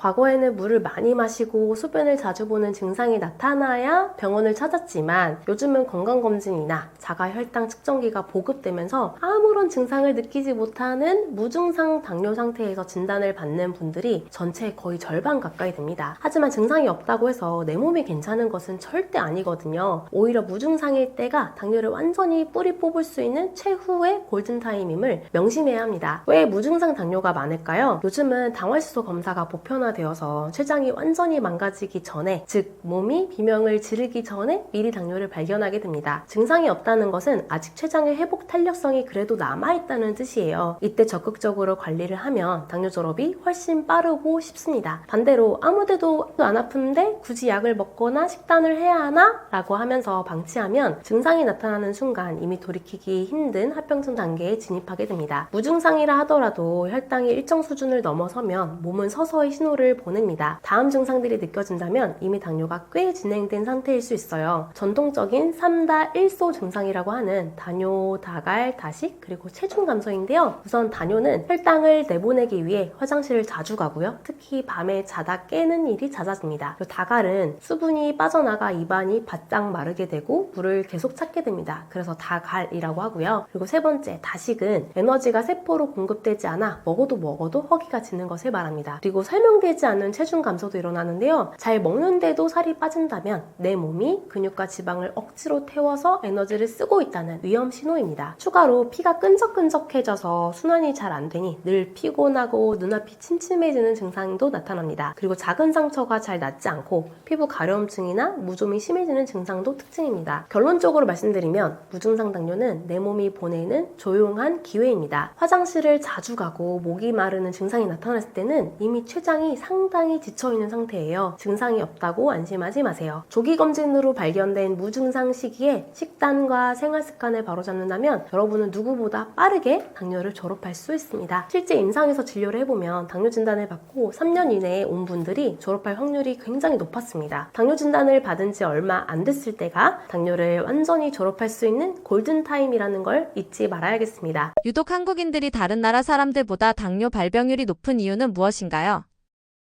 과거에는 물을 많이 마시고 소변을 자주 보는 증상이 나타나야 병원을 찾았지만 요즘은 건강검진이나 자가혈당 측정기가 보급되면서 아무런 증상을 느끼지 못하는 무증상 당뇨 상태에서 진단을 받는 분들이 전체의 거의 절반 가까이 됩니다. 하지만 증상이 없다고 해서 내 몸이 괜찮은 것은 절대 아니거든요. 오히려 무증상일 때가 당뇨를 완전히 뿌리 뽑을 수 있는 최후의 골든타임임을 명심해야 합니다. 왜 무증상 당뇨가 많을까요? 요즘은 당활수소 검사가 보편화 되어서 췌장이 완전히 망가지기 전에, 즉 몸이 비명을 지르기 전에 미리 당뇨를 발견하게 됩니다. 증상이 없다는 것은 아직 췌장의 회복 탄력성이 그래도 남아있다는 뜻이에요. 이때 적극적으로 관리를 하면 당뇨 졸업이 훨씬 빠르고 쉽습니다. 반대로 아무데도 안 아픈데 굳이 약을 먹거나 식단을 해야 하나? 라고 하면서 방치하면 증상이 나타나는 순간 이미 돌이키기 힘든 합병증 단계에 진입하게 됩니다. 무증상이라 하더라도 혈당이 일정 수준을 넘어서면 몸은 서서히 신호를 보냅니다. 다음 증상들이 느껴진다면 이미 당뇨가 꽤 진행된 상태일 수 있어요. 전통적인 3다1소 증상이라고 하는 다뇨, 다갈, 다식, 그리고 체중 감소인데요. 우선 다뇨는 혈당을 내보내기 위해 화장실을 자주 가고요. 특히 밤에 자다 깨는 일이 잦아집니다. 다갈은 수분이 빠져나가 입안이 바짝 마르게 되고 물을 계속 찾게 됩니다. 그래서 다갈이라고 하고요. 그리고 세 번째, 다식은 에너지가 세포로 공급되지 않아 먹어도 허기가 지는 것을 말합니다. 그리고 설명 예상되지 않는 체중 감소도 일어나는데요. 잘 먹는데도 살이 빠진다면 내 몸이 근육과 지방을 억지로 태워서 에너지를 쓰고 있다는 위험 신호입니다. 추가로 피가 끈적끈적해져서 순환이 잘 안 되니 늘 피곤하고 눈앞이 침침해지는 증상도 나타납니다. 그리고 작은 상처가 잘 낫지 않고 피부 가려움증이나 무좀이 심해지는 증상도 특징입니다. 결론적으로 말씀드리면 무증상 당뇨는 내 몸이 보내는 조용한 기회입니다. 화장실을 자주 가고 목이 마르는 증상이 나타났을 때는 이미 췌장이 상당히 지쳐있는 상태예요. 증상이 없다고 안심하지 마세요. 조기검진으로 발견된 무증상 시기에 식단과 생활습관을 바로잡는다면 여러분은 누구보다 빠르게 당뇨를 졸업할 수 있습니다. 실제 임상에서 진료를 해보면 당뇨 진단을 받고 3년 이내에 온 분들이 졸업할 확률이 굉장히 높았습니다. 당뇨 진단을 받은 지 얼마 안 됐을 때가 당뇨를 완전히 졸업할 수 있는 골든타임이라는 걸 잊지 말아야겠습니다. 유독 한국인들이 다른 나라 사람들보다 당뇨 발병률이 높은 이유는 무엇인가요?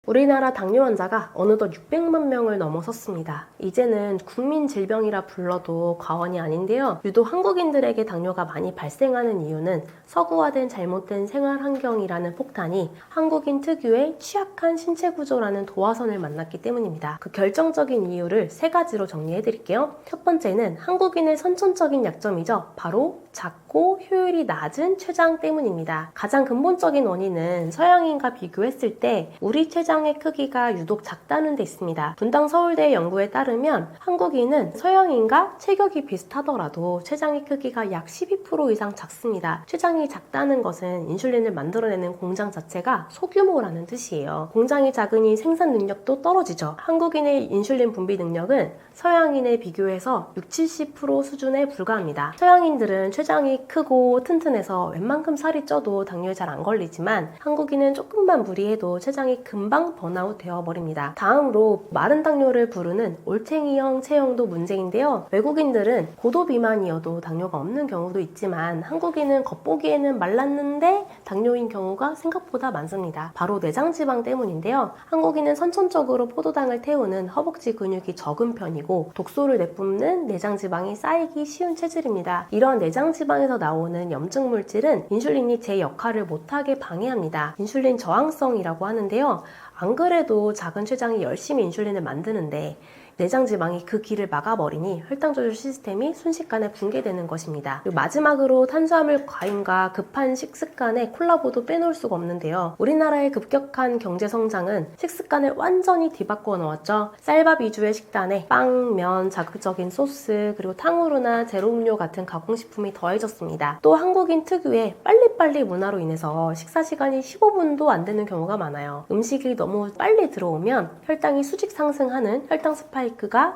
우리나라 당뇨 환자가 어느덧 600만 명을 넘어섰습니다. 이제는 국민 질병이라 불러도 과언이 아닌데요. 유독 한국인들에게 당뇨가 많이 발생하는 이유는 서구화된 잘못된 생활 환경이라는 폭탄이 한국인 특유의 취약한 신체 구조라는 도화선을 만났기 때문입니다. 그 결정적인 이유를 3가지로 정리해 드릴게요. 첫 번째는 한국인의 선천적인 약점이죠. 바로 작고 효율이 낮은 췌장 때문입니다. 가장 근본적인 원인은 서양인과 비교했을 때 우리 췌장의 크기가 유독 작다는 데 있습니다. 분당 서울대 연구에 따르면 한국인은 서양인과 체격이 비슷하더라도 췌장의 크기가 약 12% 이상 작습니다. 췌장이 작다는 것은 인슐린을 만들어내는 공장 자체가 소규모라는 뜻이에요. 공장이 작으니 생산 능력도 떨어지죠. 한국인의 인슐린 분비 능력은 서양인에 비교해서 60-70% 수준에 불과합니다. 서양인들은 췌장이 크고 튼튼해서 웬만큼 살이 쪄도 당뇨에 잘 안 걸리지만 한국인은 조금만 무리해도 췌장이 금방 번아웃 되어버립니다. 다음으로 마른 당뇨를 부르는 올챙이형 체형도 문제인데요. 외국인들은 고도 비만이어도 당뇨가 없는 경우도 있지만 한국인은 겉보기에는 말랐는데 당뇨인 경우가 생각보다 많습니다. 바로 내장지방 때문인데요. 한국인은 선천적으로 포도당을 태우는 허벅지 근육이 적은 편이고 독소를 내뿜는 내장지방이 쌓이기 쉬운 체질입니다. 이런 내장지방에서 나오는 염증 물질은 인슐린이 제 역할을 못하게 방해합니다. 인슐린 저항성이라고 하는데요. 안 그래도 작은 췌장이 열심히 인슐린을 만드는데 내장지방이 그 길을 막아버리니 혈당 조절 시스템이 순식간에 붕괴되는 것입니다. 그리고 마지막으로 탄수화물 과잉과 급한 식습관의 콜라보도 빼놓을 수가 없는데요. 우리나라의 급격한 경제 성장은 식습관을 완전히 뒤바꿔 놓았죠. 쌀밥 위주의 식단에 빵, 면, 자극적인 소스, 그리고 탕후루나 제로음료 같은 가공식품이 더해졌습니다. 또 한국인 특유의 빨리빨리 문화로 인해서 식사 시간이 15분도 안 되는 경우가 많아요. 음식이 너무 빨리 들어오면 혈당이 수직 상승하는 혈당 스파이크가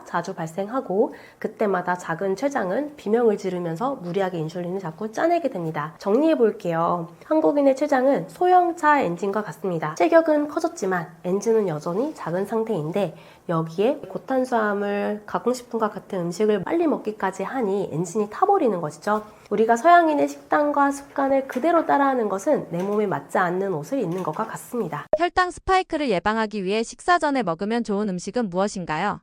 자주 발생하고 그때마다 작은 췌장은 비명을 지르면서 무리하게 인슐린을 자꾸 짜내게 됩니다. 정리해 볼게요. 한국인의 췌장은 소형차 엔진과 같습니다. 체격은 커졌지만 엔진은 여전히 작은 상태인데 여기에 고탄수화물, 가공식품과 같은 음식을 빨리 먹기까지 하니 엔진이 타버리는 것이죠. 우리가 서양인의 식단과 습관을 그대로 따라하는 것은 내 몸에 맞지 않는 옷을 입는 것과 같습니다. 혈당 스파이크를 예방하기 위해 식사 전에 먹으면 좋은 음식은 무엇인가요?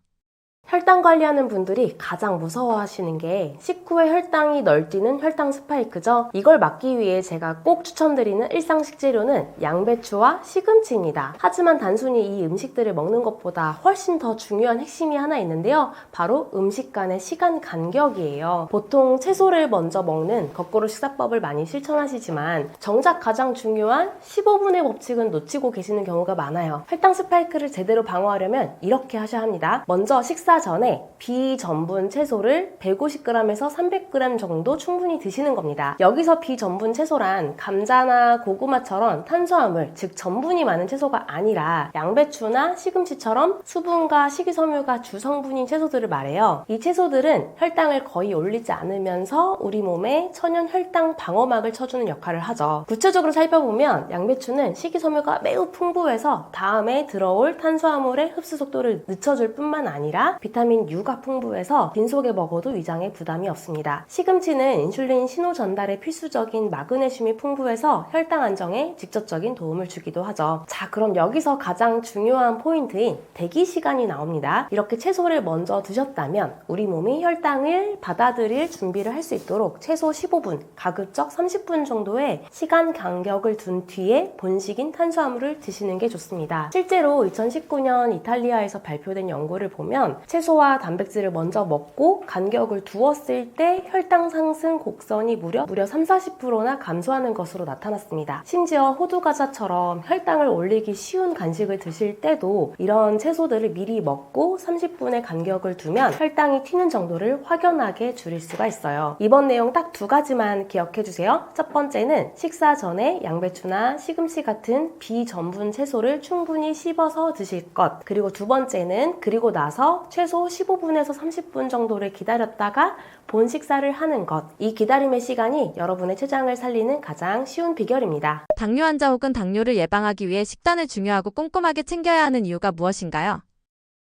혈당 관리하는 분들이 가장 무서워하시는 게 식후에 혈당이 널뛰는 혈당 스파이크죠. 이걸 막기 위해 제가 꼭 추천드리는 일상 식재료는 양배추와 시금치입니다. 하지만 단순히 이 음식들을 먹는 것보다 훨씬 더 중요한 핵심이 하나 있는데요. 바로 음식 간의 시간 간격이에요. 보통 채소를 먼저 먹는 거꾸로 식사법을 많이 실천하시지만 정작 가장 중요한 15분의 법칙은 놓치고 계시는 경우가 많아요. 혈당 스파이크를 제대로 방어하려면 이렇게 하셔야 합니다. 먼저 식사 전에 비전분 채소를 150g에서 300g 정도 충분히 드시는 겁니다. 여기서 비전분 채소란 감자나 고구마처럼 탄수화물, 즉 전분이 많은 채소가 아니라 양배추나 시금치처럼 수분과 식이섬유가 주성분인 채소들을 말해요. 이 채소들은 혈당을 거의 올리지 않으면서 우리 몸에 천연 혈당 방어막을 쳐주는 역할을 하죠. 구체적으로 살펴보면 양배추는 식이섬유가 매우 풍부해서 다음에 들어올 탄수화물의 흡수 속도를 늦춰줄 뿐만 아니라 비타민 U가 풍부해서 빈속에 먹어도 위장에 부담이 없습니다. 시금치는 인슐린 신호 전달에 필수적인 마그네슘이 풍부해서 혈당 안정에 직접적인 도움을 주기도 하죠. 자, 그럼 여기서 가장 중요한 포인트인 대기 시간이 나옵니다. 이렇게 채소를 먼저 드셨다면 우리 몸이 혈당을 받아들일 준비를 할 수 있도록 최소 15분, 가급적 30분 정도의 시간 간격을 둔 뒤에 본식인 탄수화물을 드시는 게 좋습니다. 실제로 2019년 이탈리아에서 발표된 연구를 보면 채소와 단백질을 먼저 먹고 간격을 두었을 때 혈당 상승 곡선이 무려 30-40%나 감소하는 것으로 나타났습니다. 심지어 호두과자처럼 혈당을 올리기 쉬운 간식을 드실 때도 이런 채소들을 미리 먹고 30분의 간격을 두면 혈당이 튀는 정도를 확연하게 줄일 수가 있어요. 이번 내용 딱 두 가지만 기억해 주세요. 첫 번째는 식사 전에 양배추나 시금치 같은 비전분 채소를 충분히 씹어서 드실 것. 그리고 두 번째는 그리고 나서 최소 15분에서 30분 정도를 기다렸다가 본 식사를 하는 것. 이 기다림의 시간이 여러분의 췌장을 살리는 가장 쉬운 비결입니다. 당뇨 환자 혹은 당뇨를 예방하기 위해 식단을 중요하고 꼼꼼하게 챙겨야 하는 이유가 무엇인가요?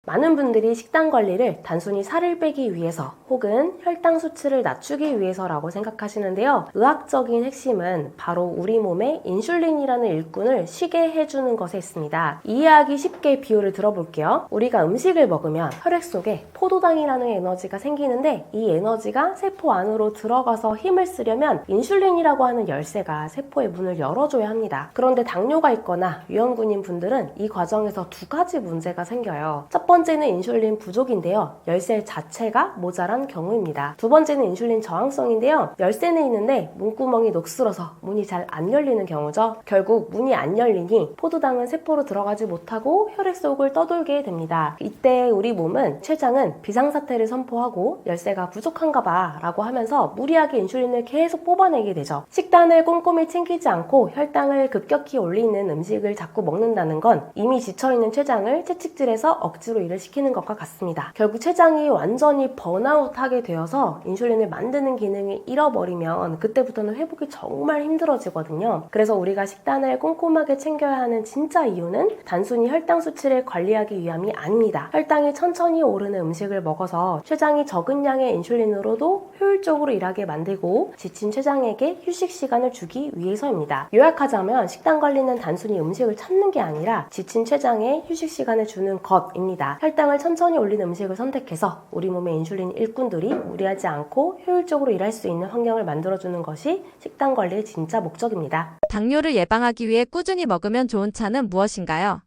많은 분들이 식단 관리를 단순히 살을 빼기 위해서 혹은 혈당 수치를 낮추기 위해서라고 생각하시는데요. 의학적인 핵심은 바로 우리 몸에 인슐린이라는 일꾼을 쉬게 해주는 것에 있습니다. 이해하기 쉽게 비유를 들어볼게요. 우리가 음식을 먹으면 혈액 속에 포도당이라는 에너지가 생기는데 이 에너지가 세포 안으로 들어가서 힘을 쓰려면 인슐린이라고 하는 열쇠가 세포의 문을 열어줘야 합니다. 그런데 당뇨가 있거나 위험군인 분들은 이 과정에서 두 가지 문제가 생겨요. 첫 번째는 인슐린 부족인데요. 열쇠 자체가 모자란 경우입니다. 두 번째는 인슐린 저항성인데요. 열쇠는 있는데 문구멍이 녹슬어서 문이 잘 안 열리는 경우죠. 결국 문이 안 열리니 포도당은 세포로 들어가지 못하고 혈액 속을 떠돌게 됩니다. 이때 우리 몸은 췌장은 비상사태를 선포하고 열쇠가 부족한가 봐 라고 하면서 무리하게 인슐린을 계속 뽑아내게 되죠. 식단을 꼼꼼히 챙기지 않고 혈당을 급격히 올리는 음식을 자꾸 먹는다는 건 이미 지쳐있는 췌장을 채찍질해서 억지로 일을 시키는 것과 같습니다. 결국 췌장이 완전히 번아웃하게 되어서 인슐린을 만드는 기능을 잃어버리면 그때부터는 회복이 정말 힘들어지거든요. 그래서 우리가 식단을 꼼꼼하게 챙겨야 하는 진짜 이유는 단순히 혈당 수치를 관리하기 위함이 아닙니다. 혈당이 천천히 오르는 음식을 먹어서 췌장이 적은 양의 인슐린으로도 효율적으로 일하게 만들고 지친 췌장에게 휴식 시간을 주기 위해서입니다. 요약하자면 식단 관리는 단순히 음식을 찾는 게 아니라 지친 췌장에 휴식 시간을 주는 것입니다. 혈당을 천천히 올리는 음식을 선택해서 우리 몸의 인슐린 일꾼들이 무리하지 않고 효율적으로 일할 수 있는 환경을 만들어주는 것이 식단 관리의 진짜 목적입니다. 당뇨를 예방하기 위해 꾸준히 먹으면 좋은 차는 무엇인가요?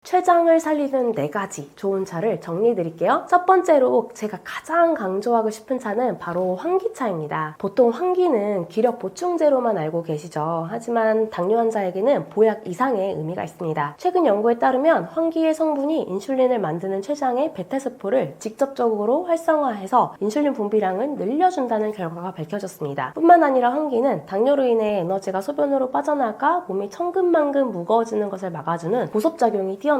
췌장을 살리는 4가지 좋은 차를 정리해 드릴게요. 첫 번째로 제가 가장 강조하고 싶은 차는 바로 환기차입니다. 보통 환기는 기력 보충제로만 알고 계시죠. 하지만 당뇨 환자에게는 보약 이상의 의미가 있습니다. 최근 연구에 따르면 환기의 성분이 인슐린을 만드는 췌장의 베타세포를 직접적으로 활성화해서 인슐린 분비량을 늘려준다는 결과가 밝혀졌습니다. 뿐만 아니라 환기는 당뇨로 인해 에너지가 소변으로 빠져나가 몸이 천근만근 무거워지는 것을 막아주는 보섭작용이 뛰어납니다.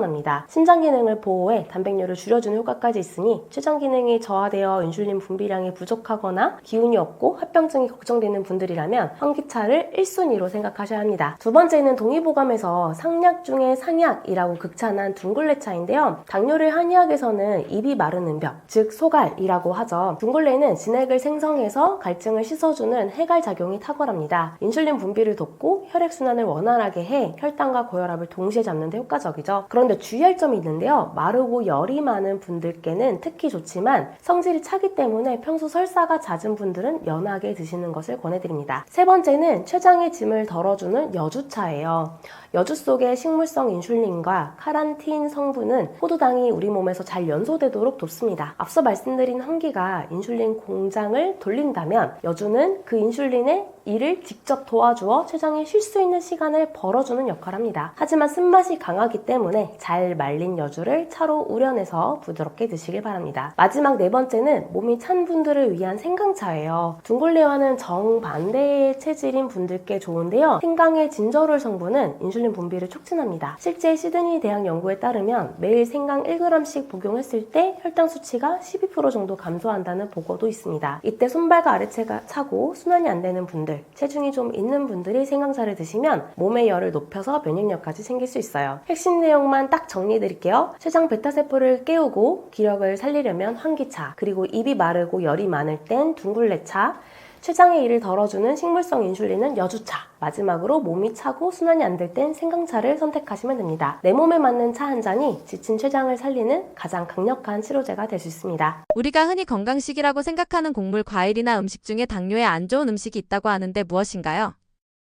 신장 기능을 보호해 단백뇨를 줄여주는 효과까지 있으니 췌장 기능이 저하되어 인슐린 분비량이 부족하거나 기운이 없고 합병증이 걱정되는 분들이라면 환기차를 1순위로 생각하셔야 합니다. 두 번째는 동의보감에서 상약 중에 상약이라고 극찬한 둥글레차인데요. 당뇨를 한의학에서는 입이 마르는 병, 즉 소갈이라고 하죠. 둥글레는 진액을 생성해서 갈증을 씻어주는 해갈 작용이 탁월합니다. 인슐린 분비를 돕고 혈액순환을 원활하게 해 혈당과 고혈압을 동시에 잡는 데 효과적이죠. 그런데 주의할 점이 있는데요. 마르고 열이 많은 분들께는 특히 좋지만 성질이 차기 때문에 평소 설사가 잦은 분들은 연하게 드시는 것을 권해드립니다. 세 번째는 췌장의 짐을 덜어주는 여주차예요. 여주 속의 식물성 인슐린과 카란틴 성분은 포도당이 우리 몸에서 잘 연소되도록 돕습니다. 앞서 말씀드린 환기가 인슐린 공장을 돌린다면 여주는 그 인슐린의 일을 직접 도와주어 췌장이 쉴 수 있는 시간을 벌어주는 역할을 합니다. 하지만 쓴맛이 강하기 때문에 잘 말린 여주를 차로 우려내서 부드럽게 드시길 바랍니다. 마지막 네 번째는 몸이 찬 분들을 위한 생강차예요. 둥글레와는 정반대의 체질인 분들께 좋은데요. 생강의 진저롤 성분은 인슐린 분비를 촉진합니다. 실제 시드니 대학 연구에 따르면 매일 생강 1g씩 복용했을 때 혈당 수치가 12% 정도 감소한다는 보고도 있습니다. 이때 손발과 아래체가 차고 순환이 안 되는 분들 분들, 체중이 좀 있는 분들이 생강차를 드시면 몸의 열을 높여서 면역력까지 챙길 수 있어요. 핵심 내용만 딱 정리해드릴게요. 췌장 베타세포를 깨우고 기력을 살리려면 환기차, 그리고 입이 마르고 열이 많을 땐 둥글레차, 췌장의 일을 덜어주는 식물성 인슐린은 여주차, 마지막으로 몸이 차고 순환이 안 될 땐 생강차를 선택하시면 됩니다. 내 몸에 맞는 차 한 잔이 지친 췌장을 살리는 가장 강력한 치료제가 될 수 있습니다. 우리가 흔히 건강식이라고 생각하는 곡물, 과일이나 음식 중에 당뇨에 안 좋은 음식이 있다고 하는데 무엇인가요?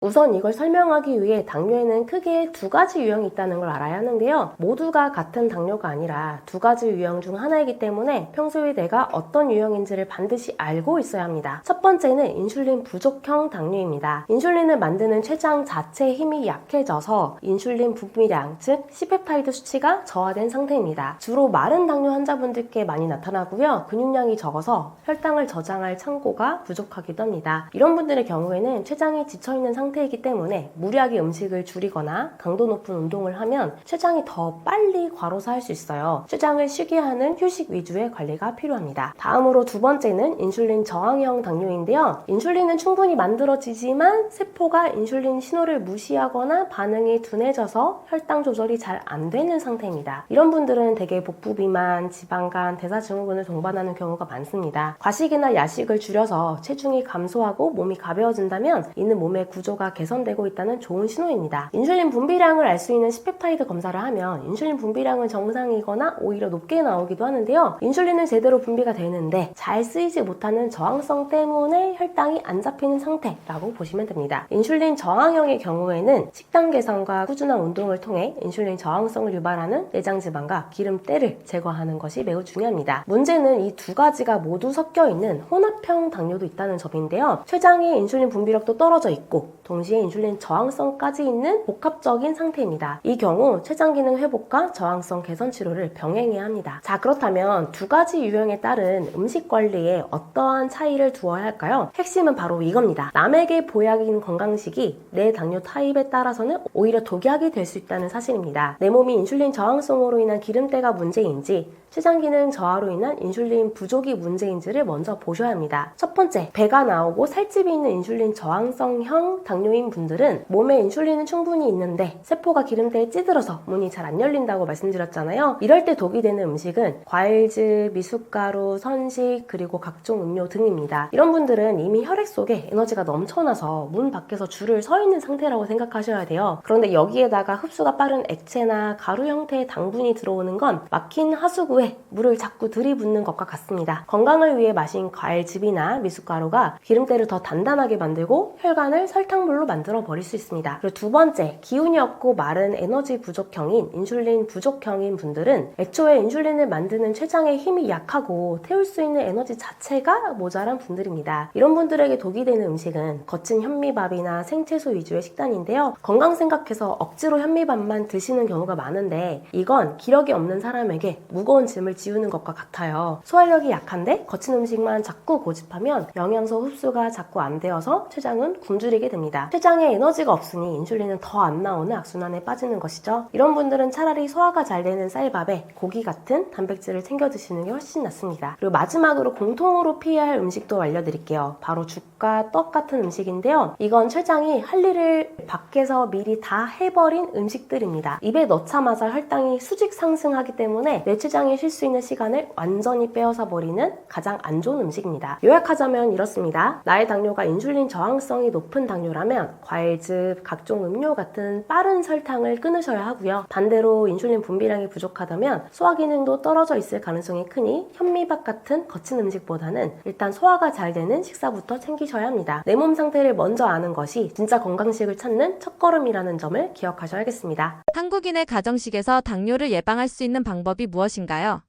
우선 이걸 설명하기 위해 당뇨에는 크게 두 가지 유형이 있다는 걸 알아야 하는데요. 모두가 같은 당뇨가 아니라 두 가지 유형 중 하나이기 때문에 평소에 내가 어떤 유형인지를 반드시 알고 있어야 합니다. 첫 번째는 인슐린 부족형 당뇨입니다. 인슐린을 만드는 췌장 자체의 힘이 약해져서 인슐린 분비량, 즉 C펩타이드 수치가 저하된 상태입니다. 주로 마른 당뇨 환자분들께 많이 나타나고요. 근육량이 적어서 혈당을 저장할 창고가 부족하기도 합니다. 이런 분들의 경우에는 췌장이 지쳐있는 상태이기 때문에 무리하게 음식을 줄이거나 강도 높은 운동을 하면 췌장이 더 빨리 과로사할 수 있어요. 췌장을 쉬게 하는 휴식 위주의 관리가 필요합니다. 다음으로 두 번째는 인슐린 저항형 당뇨인데요. 인슐린은 충분히 만들어지지만 세포가 인슐린 신호를 무시하거나 반응이 둔해져서 혈당 조절이 잘 안 되는 상태입니다. 이런 분들은 대개 복부 비만, 지방간, 대사증후군을 동반하는 경우가 많습니다. 과식이나 야식을 줄여서 체중이 감소하고 몸이 가벼워진다면 이는 몸의 구조가 개선되고 있다는 좋은 신호입니다. 인슐린 분비량을 알 수 있는 C펩타이드 검사를 하면 인슐린 분비량은 정상이거나 오히려 높게 나오기도 하는데요. 인슐린은 제대로 분비가 되는데 잘 쓰이지 못하는 저항성 때문에 혈당이 안 잡히는 상태라고 보시면 됩니다. 인슐린 저항형의 경우에는 식단 개선과 꾸준한 운동을 통해 인슐린 저항성을 유발하는 내장지방과 기름때를 제거하는 것이 매우 중요합니다. 문제는 이 두 가지가 모두 섞여 있는 혼합형 당뇨도 있다는 점인데요. 췌장의 인슐린 분비력도 떨어져 있고 동시에 인슐린 저항성까지 있는 복합적인 상태입니다. 이 경우 췌장 기능 회복과 저항성 개선 치료를 병행해야 합니다. 자, 그렇다면 두 가지 유형에 따른 음식 관리에 어떠한 차이를 두어야 할까요? 핵심은 바로 이겁니다. 남에게 보약인 건강식이 내 당뇨 타입에 따라서는 오히려 독약이 될 수 있다는 사실입니다. 내 몸이 인슐린 저항성으로 인한 기름때가 문제인지 췌장 기능 저하로 인한 인슐린 부족이 문제인지를 먼저 보셔야 합니다. 첫 번째, 배가 나오고 살집이 있는 인슐린 저항성형 당뇨인 분들은 몸에 인슐린은 충분히 있는데 세포가 기름때에 찌들어서 문이 잘 안 열린다고 말씀드렸잖아요. 이럴 때 독이 되는 음식은 과일즙, 미숫가루, 선식, 그리고 각종 음료 등입니다. 이런 분들은 이미 혈액 속에 에너지가 넘쳐나서 문 밖에서 줄을 서 있는 상태라고 생각하셔야 돼요. 그런데 여기에다가 흡수가 빠른 액체나 가루 형태의 당분이 들어오는 건 막힌 하수구에 물을 자꾸 들이붓는 것과 같습니다. 건강을 위해 마신 과일즙이나 미숫가루가 기름때를 더 단단하게 만들고 혈관을 설탕물로 만들어 버릴 수 있습니다. 그리고 두 번째, 기운이 없고 마른 에너지 부족형인 인슐린 부족형인 분들은 애초에 인슐린을 만드는 췌장의 힘이 약하고 태울 수 있는 에너지 자체가 모자란 분들입니다. 이런 분들에게 독이 되는 음식은 거친 현미밥이나 생채소 위주의 식단인데요. 건강 생각해서 억지로 현미밥만 드시는 경우가 많은데 이건 기력이 없는 사람에게 무거운 짐을 지우는 것과 같아요. 소화력이 약한데 거친 음식만 자꾸 고집하면 영양소 흡수가 자꾸 안 되어서 췌장은 굶주리게 됩니다. 췌장에 에너지가 없으니 인슐린은 더 안 나오는 악순환에 빠지는 것이죠. 이런 분들은 차라리 소화가 잘 되는 쌀밥에 고기 같은 단백질을 챙겨 드시는 게 훨씬 낫습니다. 그리고 마지막으로 공통으로 피해야 할 음식도 알려드릴게요. 바로 죽과 떡 같은 음식인데요. 이건 췌장이 할 일을 밖에서 미리 다 해버린 음식들입니다. 입에 넣자마자 혈당이 수직 상승하기 때문에 내 췌장이 쉴 수 있는 시간을 완전히 빼앗아 버리는 가장 안 좋은 음식입니다. 요약하자면 이렇습니다. 나의 당뇨가 인슐린 저항성이 높은 당뇨라면 과일즙, 각종 음료 같은 빠른 설탕을 끊으셔야 하고요. 반대로 인슐린 분비량이 부족하다면 소화 기능도 떨어져 있을 가능성이 크니 현미밥 같은 거친 음식보다는 일단 소화가 잘 되는 식사부터 챙기셔야 합니다. 내 몸 상태를 먼저 아는 것이 진짜 건강식을 찾는 첫걸음이라는 점을 기억하셔야겠습니다. 한국인의 가정식에서 당뇨를 예방할 수 있는 방법이 무엇인가요?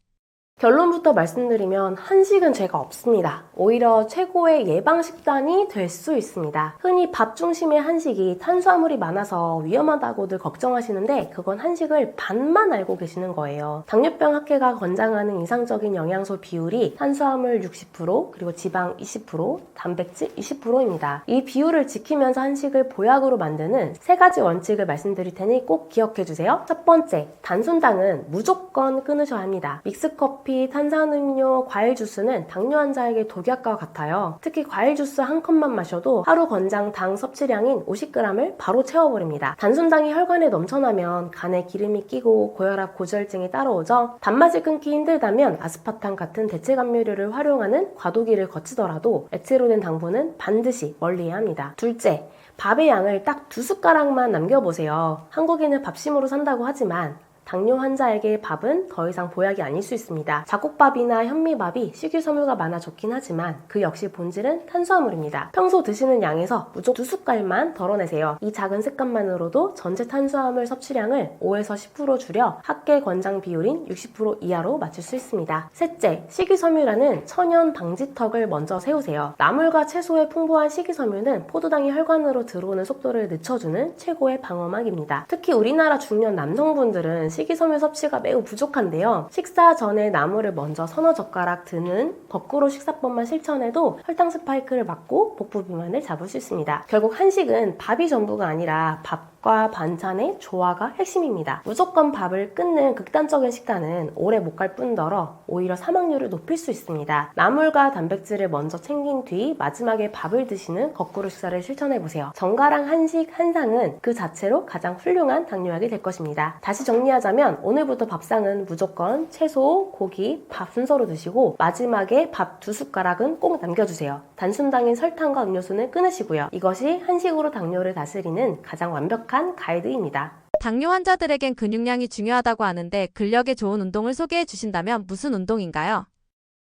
결론부터 말씀드리면 한식은 죄가 없습니다. 오히려 최고의 예방 식단이 될 수 있습니다. 흔히 밥 중심의 한식이 탄수화물이 많아서 위험하다고들 걱정하시는데 그건 한식을 반만 알고 계시는 거예요. 당뇨병 학회가 권장하는 이상적인 영양소 비율이 탄수화물 60% 그리고 지방 20%, 단백질 20%입니다. 이 비율을 지키면서 한식을 보약으로 만드는 세 가지 원칙을 말씀드릴 테니 꼭 기억해 주세요. 첫 번째, 단순당은 무조건 끊으셔야 합니다. 믹스커피 커피, 탄산음료, 과일 주스는 당뇨 환자에게 독약과 같아요. 특히 과일 주스 한 컵만 마셔도 하루 권장 당 섭취량인 50g을 바로 채워버립니다. 단순당이 혈관에 넘쳐나면 간에 기름이 끼고 고혈압, 고지혈증이 따라오죠. 단맛을 끊기 힘들다면 아스파탐 같은 대체 감미료를 활용하는 과도기를 거치더라도 액체로 된 당분은 반드시 멀리해야 합니다. 둘째, 밥의 양을 딱 2숟가락만 남겨보세요. 한국인은 밥심으로 산다고 하지만 당뇨 환자에게 밥은 더 이상 보약이 아닐 수 있습니다. 잡곡밥이나 현미밥이 식이섬유가 많아 좋긴 하지만 그 역시 본질은 탄수화물입니다. 평소 드시는 양에서 무조건 2숟갈만 덜어내세요. 이 작은 습관만으로도 전체 탄수화물 섭취량을 5에서 10% 줄여 학계 권장 비율인 60% 이하로 맞출 수 있습니다. 셋째, 식이섬유라는 천연 방지턱을 먼저 세우세요. 나물과 채소에 풍부한 식이섬유는 포도당이 혈관으로 들어오는 속도를 늦춰주는 최고의 방어막입니다. 특히 우리나라 중년 남성분들은 식이섬유 섭취가 매우 부족한데요. 식사 전에 나물을 먼저 서너 젓가락 드는 거꾸로 식사법만 실천해도 혈당 스파이크를 막고 복부 비만을 잡을 수 있습니다. 결국 한식은 밥이 전부가 아니라 밥과 반찬의 조화가 핵심입니다. 무조건 밥을 끊는 극단적인 식단은 오래 못 갈 뿐더러 오히려 사망률을 높일 수 있습니다. 나물과 단백질을 먼저 챙긴 뒤 마지막에 밥을 드시는 거꾸로 식사를 실천해보세요. 정가랑 한식 한 상은 그 자체로 가장 훌륭한 당뇨약이 될 것입니다. 다시 정리하자면 오늘부터 밥상은 무조건 채소, 고기, 밥 순서로 드시고 마지막에 밥 2숟가락은 꼭 남겨주세요. 단순당인 설탕과 음료수는 끊으시고요. 이것이 한식으로 당뇨를 다스리는 가장 완벽한 가이드입니다. 당뇨 환자들에겐 근육량이 중요하다고 하는데 근력에 좋은 운동을 소개해 주신다면 무슨 운동인가요?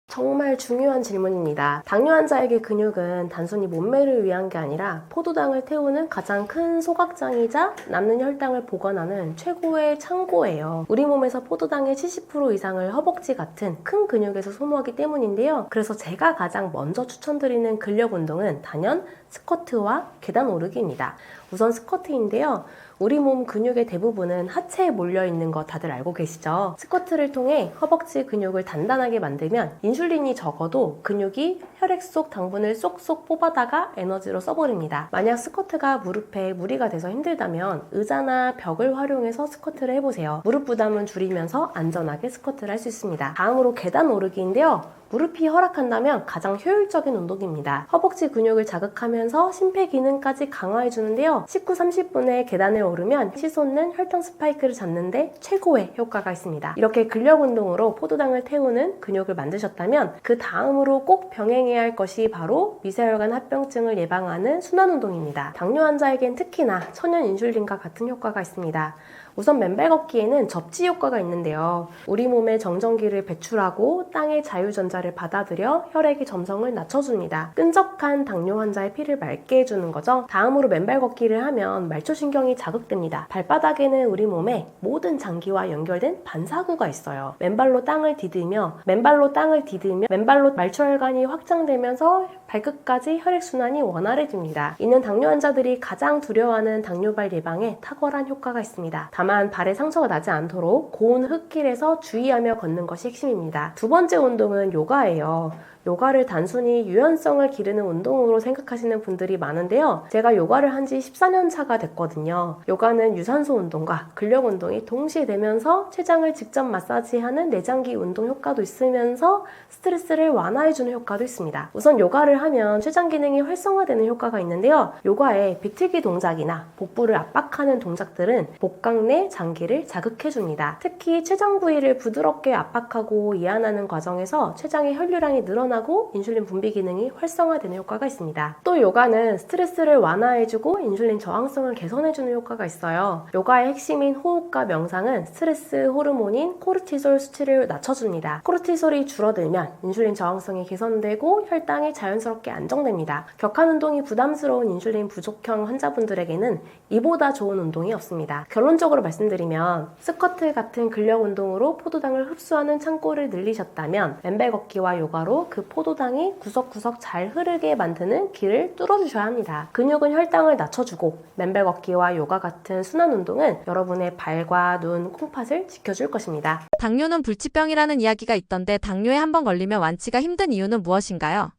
정말 중요한 질문입니다. 당뇨 환자에게 근육은 단순히 몸매를 위한 게 아니라 포도당을 태우는 가장 큰 소각장이자 남는 혈당을 보관하는 최고의 창고예요. 우리 몸에서 포도당의 70% 이상을 허벅지 같은 큰 근육에서 소모하기 때문인데요. 그래서 제가 가장 먼저 추천드리는 근력 운동은 단연 스쿼트와 계단 오르기입니다. 우선 스쿼트인데요. 우리 몸 근육의 대부분은 하체에 몰려있는 거 다들 알고 계시죠? 스쿼트를 통해 허벅지 근육을 단단하게 만들면 인슐린이 적어도 근육이 혈액 속 당분을 쏙쏙 뽑아다가 에너지로 써버립니다. 만약 스쿼트가 무릎에 무리가 돼서 힘들다면 의자나 벽을 활용해서 스쿼트를 해보세요. 무릎 부담은 줄이면서 안전하게 스쿼트를 할 수 있습니다. 다음으로 계단 오르기인데요. 무릎이 허락한다면 가장 효율적인 운동입니다. 허벅지 근육을 자극하면서 심폐기능까지 강화해주는데요. 19, 30분에 계단을 오르면 치솟는 혈당 스파이크를 잡는데 최고의 효과가 있습니다. 이렇게 근력 운동으로 포도당을 태우는 근육을 만드셨다면 그 다음으로 꼭 병행해야 할 것이 바로 미세혈관 합병증을 예방하는 순환 운동입니다. 당뇨 환자에겐 특히나 천연 인슐린과 같은 효과가 있습니다. 우선 맨발 걷기에는 접지 효과가 있는데요. 우리 몸에 정전기를 배출하고 땅의 자유전자를 받아들여 혈액의 점성을 낮춰줍니다. 끈적한 당뇨 환자의 피를 맑게 해주는 거죠. 다음으로 맨발 걷기를 하면 말초신경이 자극됩니다. 발바닥에는 우리 몸의 모든 장기와 연결된 반사구가 있어요. 맨발로 땅을 디디며 맨발로 말초혈관이 확장되면서 발끝까지 혈액순환이 원활해집니다. 이는 당뇨 환자들이 가장 두려워하는 당뇨발 예방에 탁월한 효과가 있습니다. 다만 발에 상처가 나지 않도록 고운 흙길에서 주의하며 걷는 것이 핵심입니다. 두 번째 운동은 요가예요. 요가를 단순히 유연성을 기르는 운동으로 생각하시는 분들이 많은데요. 제가 요가를 한 지 14년 차가 됐거든요. 요가는 유산소 운동과 근력 운동이 동시에 되면서 췌장을 직접 마사지하는 내장기 운동 효과도 있으면서 스트레스를 완화해주는 효과도 있습니다. 우선 요가를 하면 췌장 기능이 활성화되는 효과가 있는데요. 요가의 비틀기 동작이나 복부를 압박하는 동작들은 복강 내 장기를 자극해줍니다. 특히 췌장 부위를 부드럽게 압박하고 이완하는 과정에서 췌장의 혈류량이 늘어나고 인슐린 분비 기능이 활성화되는 효과가 있습니다. 또 요가는 스트레스를 완화해주고 인슐린 저항성을 개선해주는 효과가 있어요. 요가의 핵심인 호흡과 명상은 스트레스 호르몬인 코르티솔 수치를 낮춰줍니다. 코르티솔이 줄어들면 인슐린 저항성이 개선되고 혈당이 자연스럽게 안정됩니다. 격한 운동이 부담스러운 인슐린 부족형 환자분들에게는 이보다 좋은 운동이 없습니다. 결론적으로 말씀드리면 스쿼트 같은 근력 운동으로 포도당을 흡수하는 창고를 늘리셨다면 맨발 걷기와 요가로 그 포도당이 구석구석 잘 흐르게 만드는 길을 뚫어주셔야 합니다. 근육은 혈당을 낮춰주고 맨발 걷기와 요가 같은 순환 운동은 여러분의 발과 눈, 콩팥을 지켜줄 것입니다. 당뇨는 불치병이라는 이야기가 있던데 당뇨에 한번 걸리면 완치가 힘든 이유는 무엇인가요?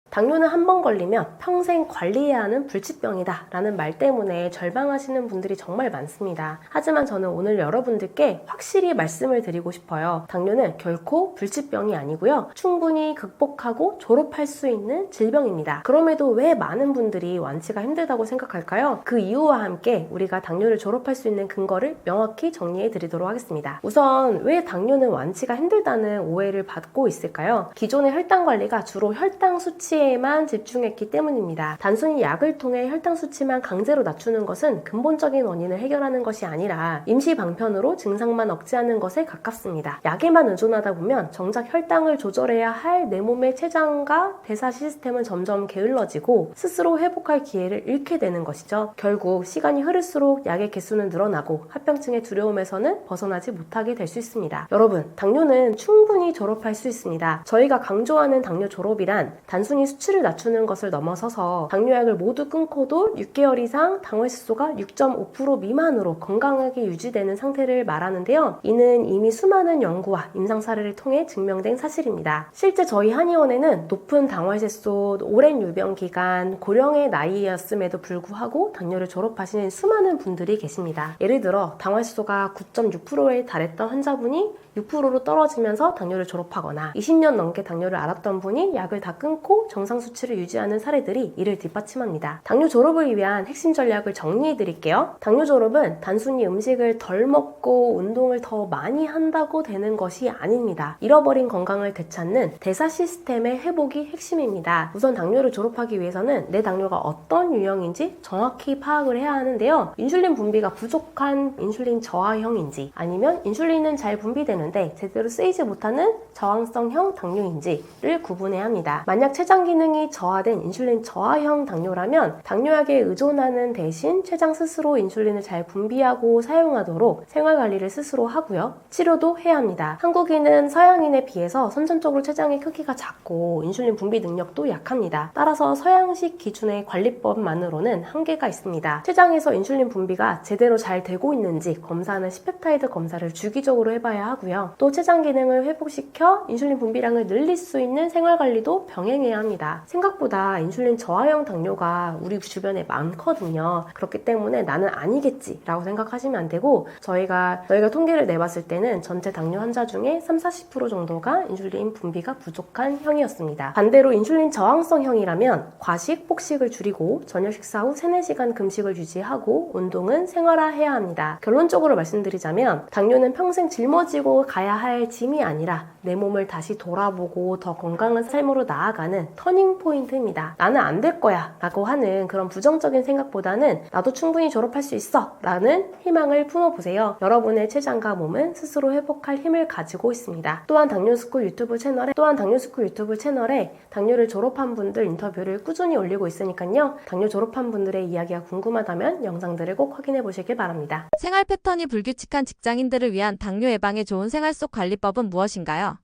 당뇨는 한 번 걸리면 평생 관리해야 하는 불치병이다 라는 말 때문에 절망하시는 분들이 정말 많습니다. 하지만 저는 오늘 여러분들께 확실히 말씀을 드리고 싶어요. 당뇨는 결코 불치병이 아니고요. 충분히 극복하고 졸업할 수 있는 질병입니다. 그럼에도 왜 많은 분들이 완치가 힘들다고 생각할까요? 그 이유와 함께 우리가 당뇨를 졸업할 수 있는 근거를 명확히 정리해 드리도록 하겠습니다. 우선 왜 당뇨는 완치가 힘들다는 오해를 받고 있을까요? 기존의 혈당 관리가 주로 혈당 수치에만 집중했기 때문입니다. 단순히 약을 통해 혈당 수치만 강제로 낮추는 것은 근본적인 원인을 해결하는 것이 아니라 임시 방편으로 증상만 억제하는 것에 가깝습니다. 약에만 의존하다 보면 정작 혈당을 조절해야 할 내 몸의 췌장과 대사 시스템은 점점 게을러지고 스스로 회복할 기회를 잃게 되는 것이죠. 결국 시간이 흐를수록 약의 개수는 늘어나고 합병증의 두려움에서는 벗어나지 못하게 될 수 있습니다. 여러분, 당뇨는 충분히 졸업할 수 있습니다. 저희가 강조하는 당뇨 졸업이란 단순히 수치를 낮추는 것을 넘어서서 당뇨약을 모두 끊고도 6개월 이상 당화질소가 6.5% 미만으로 건강하게 유지되는 상태를 말하는데요. 이는 이미 수많은 연구와 임상 사례를 통해 증명된 사실입니다. 실제 저희 한의원에는 높은 당화질소, 오랜 유병 기간, 고령의 나이였음에도 불구하고 당뇨를 졸업하시는 수많은 분들이 계십니다. 예를 들어 당화질소가 9.6%에 달했던 환자분이 6%로 떨어지면서 당뇨를 졸업하거나 20년 넘게 당뇨를 앓았던 분이 약을 다 끊고 정상 수치를 유지하는 사례들이 이를 뒷받침합니다. 당뇨 졸업을 위한 핵심 전략을 정리해 드릴게요. 당뇨 졸업은 단순히 음식을 덜 먹고 운동을 더 많이 한다고 되는 것이 아닙니다. 잃어버린 건강을 되찾는 대사 시스템의 회복이 핵심입니다. 우선 당뇨를 졸업하기 위해서는 내 당뇨가 어떤 유형인지 정확히 파악을 해야 하는데요. 인슐린 분비가 부족한 인슐린 저하형인지 아니면 인슐린은 잘 분비되는데 제대로 쓰이지 못하는 저항성형 당뇨인지를 구분해야 합니다. 만약 췌장 기능이 저하된 인슐린 저하형 당뇨라면 당뇨약에 의존하는 대신 췌장 스스로 인슐린을 잘 분비하고 사용하도록 생활관리를 스스로 하고요. 치료도 해야 합니다. 한국인은 서양인에 비해서 선천적으로 췌장의 크기가 작고 인슐린 분비 능력도 약합니다. 따라서 서양식 기준의 관리법만으로는 한계가 있습니다. 췌장에서 인슐린 분비가 제대로 잘 되고 있는지 검사하는 시펩타이드 검사를 주기적으로 해봐야 하고요. 또 췌장 기능을 회복시켜 인슐린 분비량을 늘릴 수 있는 생활관리도 병행해야 합니다. 생각보다 인슐린 저하형 당뇨가 우리 주변에 많거든요. 그렇기 때문에 나는 아니겠지 라고 생각하시면 안 되고 저희가 통계를 내봤을 때는 전체 당뇨 환자 중에 30-40% 정도가 인슐린 분비가 부족한 형이었습니다. 반대로 인슐린 저항성형이라면 과식, 폭식을 줄이고 저녁 식사 후 3-4시간 금식을 유지하고 운동은 생활화해야 합니다. 결론적으로 말씀드리자면 당뇨는 평생 짊어지고 가야 할 짐이 아니라 내 몸을 다시 돌아보고 더 건강한 삶으로 나아가는 터닝 포인트입니다. 나는 안 될 거야 라고 하는 그런 부정적인 생각보다는 나도 충분히 졸업할 수 있어 라는 희망을 품어보세요. 여러분의 췌장과 몸은 스스로 회복할 힘을 가지고 있습니다. 또한 당뇨스쿨 유튜브 채널에 당뇨를 졸업한 분들 인터뷰를 꾸준히 올리고 있으니까요. 당뇨 졸업한 분들의 이야기가 궁금하다면 영상들을 꼭 확인해 보시길 바랍니다. 생활 패턴이 불규칙한 직장인들을 위한 당뇨 예방에 좋은 생활 속 관리법은 무엇인가요?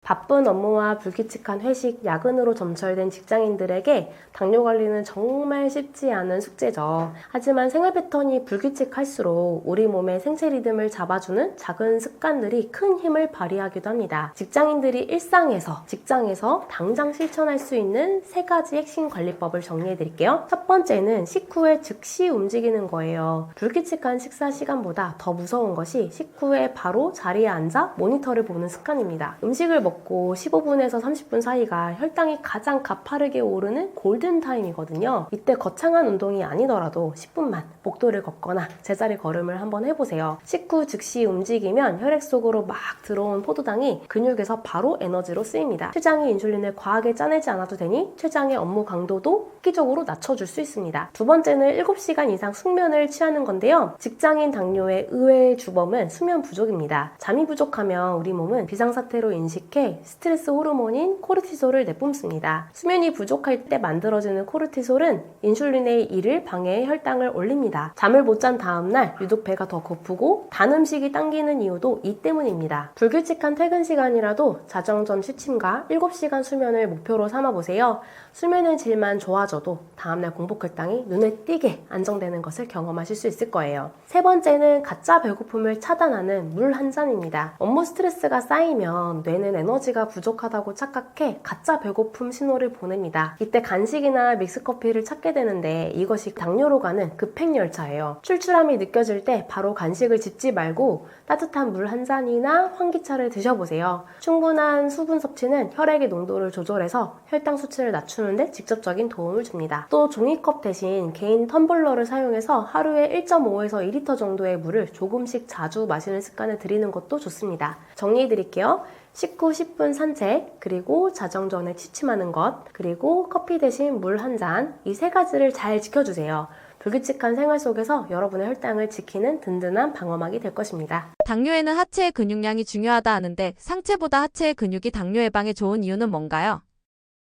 바쁜 업무와 불규칙한 회식, 야근으로 점철된 직장인들에게 당뇨 관리는 정말 쉽지 않은 숙제죠. 하지만 생활 패턴이 불규칙할수록 우리 몸의 생체 리듬을 잡아주는 작은 습관들이 큰 힘을 발휘하기도 합니다. 직장인들이 일상에서, 직장에서 당장 실천할 수 있는 3가지 핵심 관리법을 정리해 드릴게요. 첫 번째는 식후에 즉시 움직이는 거예요. 불규칙한 식사 시간보다 더 무서운 것이 식후에 바로 자리에 앉아 모니터를 보는 습관입니다. 음식을 먹고 15분에서 30분 사이가 혈당이 가장 가파르게 오르는 골든타임이거든요. 이때 거창한 운동이 아니더라도 10분만 복도를 걷거나 제자리 걸음을 한번 해보세요. 식후 즉시 움직이면 혈액 속으로 막 들어온 포도당이 근육에서 바로 에너지로 쓰입니다. 췌장이 인슐린을 과하게 짜내지 않아도 되니 췌장의 업무 강도도 획기적으로 낮춰줄 수 있습니다. 두 번째는 7시간 이상 숙면을 취하는 건데요. 직장인 당뇨의 의외의 주범은 수면 부족입니다. 잠이 부족하면 우리 몸은 비상사태로 인식해 스트레스 호르몬인 코르티솔을 내뿜습니다. 수면이 부족할 때 만들어지는 코르티솔은 인슐린의 일을 방해해 혈당을 올립니다. 잠을 못 잔 다음날 유독 배가 더 고프고 단 음식이 당기는 이유도 이 때문입니다. 불규칙한 퇴근 시간이라도 자정 전 취침과 7시간 수면을 목표로 삼아보세요. 수면의 질만 좋아져도 다음날 공복 혈당이 눈에 띄게 안정되는 것을 경험하실 수 있을 거예요. 세 번째는 가짜 배고픔을 차단하는 물 한 잔입니다. 업무 스트레스가 쌓이면 뇌는 에너지가 부족하다고 착각해 가짜 배고픔 신호를 보냅니다. 이때 간식이나 믹스커피를 찾게 되는데 이것이 당뇨로 가는 급행열차예요. 출출함이 느껴질 때 바로 간식을 집지 말고 따뜻한 물 한 잔이나 환기차를 드셔보세요. 충분한 수분 섭취는 혈액의 농도를 조절해서 혈당 수치를 낮추는데 직접적인 도움을 줍니다. 또 종이컵 대신 개인 텀블러를 사용해서 하루에 1.5에서 2리터 정도의 물을 조금씩 자주 마시는 습관을 들이는 것도 좋습니다. 정리해드릴게요. 식후 10분 산책, 그리고 자정 전에 취침하는 것, 그리고 커피 대신 물 한 잔, 이 세 가지를 잘 지켜주세요. 불규칙한 생활 속에서 여러분의 혈당을 지키는 든든한 방어막이 될 것입니다. 당뇨에는 하체의 근육량이 중요하다 하는데 상체보다 하체의 근육이 당뇨 예방에 좋은 이유는 뭔가요?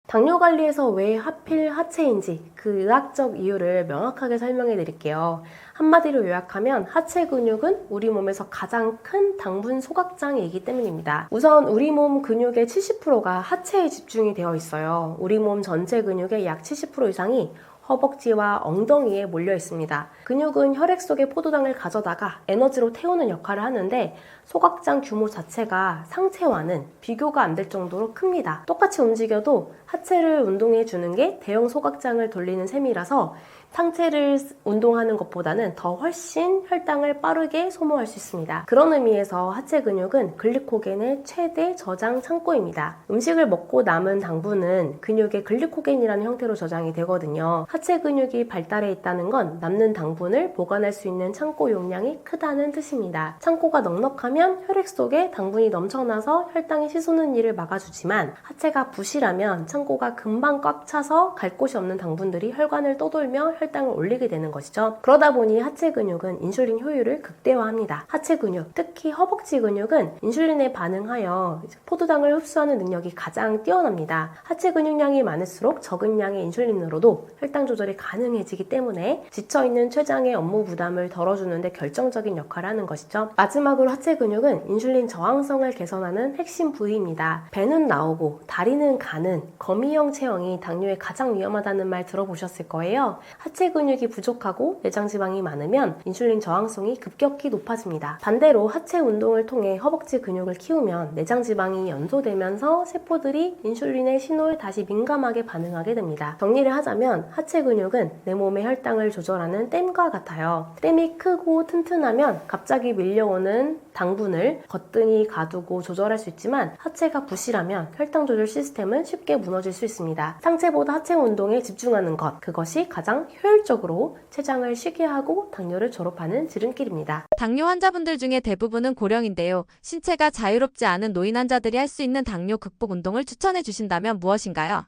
당뇨 관리에서 왜 하필 하체인지 그 의학적 이유를 명확하게 설명해 드릴게요. 한마디로 요약하면 하체 근육은 우리 몸에서 가장 큰 당분 소각장이기 때문입니다. 우선 우리 몸 근육의 70%가 하체에 집중이 되어 있어요. 우리 몸 전체 근육의 약 70% 이상이 허벅지와 엉덩이에 몰려 있습니다. 근육은 혈액 속에 포도당을 가져다가 에너지로 태우는 역할을 하는데 소각장 규모 자체가 상체와는 비교가 안 될 정도로 큽니다. 똑같이 움직여도 하체를 운동해 주는 게 대형 소각장을 돌리는 셈이라서 상체를 운동하는 것보다는 더 훨씬 혈당을 빠르게 소모할 수 있습니다. 그런 의미에서 하체 근육은 글리코겐의 최대 저장 창고입니다. 음식을 먹고 남은 당분은 근육의 글리코겐이라는 형태로 저장이 되거든요. 하체 근육이 발달해 있다는 건 남는 당분을 보관할 수 있는 창고 용량이 크다는 뜻입니다. 창고가 넉넉하면 혈액 속에 당분이 넘쳐나서 혈당이 치솟는 일을 막아주지만 하체가 부실하면 창고가 금방 꽉 차서 갈 곳이 없는 당분들이 혈관을 떠돌며 혈당을 올리게 되는 것이죠. 그러다 보니 하체 근육은 인슐린 효율을 극대화합니다. 하체 근육, 특히 허벅지 근육은 인슐린에 반응하여 포도당을 흡수하는 능력이 가장 뛰어납니다. 하체 근육량이 많을수록 적은 양의 인슐린으로도 혈당 조절이 가능해지기 때문에 지쳐있는 췌장의 업무 부담을 덜어주는 데 결정적인 역할을 하는 것이죠. 마지막으로 하체 근육은 인슐린 저항성을 개선하는 핵심 부위입니다. 배는 나오고 다리는 가는 거미형 체형이 당뇨에 가장 위험하다는 말 들어보셨을 거예요. 하체 근육이 부족하고 내장 지방이 많으면 인슐린 저항성이 급격히 높아집니다. 반대로 하체 운동을 통해 허벅지 근육을 키우면 내장 지방이 연소되면서 세포들이 인슐린의 신호에 다시 민감하게 반응하게 됩니다. 정리를 하자면 하체 근육은 내 몸의 혈당을 조절하는 댐과 같아요. 댐이 크고 튼튼하면 갑자기 밀려오는 당분을 거뜬히 가두고 조절할 수 있지만 하체가 부실하면 혈당 조절 시스템은 쉽게 무너질 수 있습니다. 상체보다 하체 운동에 집중하는 것, 그것이 가장 효율적으로 췌장을 쉬게 하고 당뇨를 졸업하는 지름길입니다. 당뇨 환자분들 중에 대부분은 고령인데요. 신체가 자유롭지 않은 노인 환자들이 할 수 있는 당뇨 극복 운동을 추천해 주신다면 무엇인가요?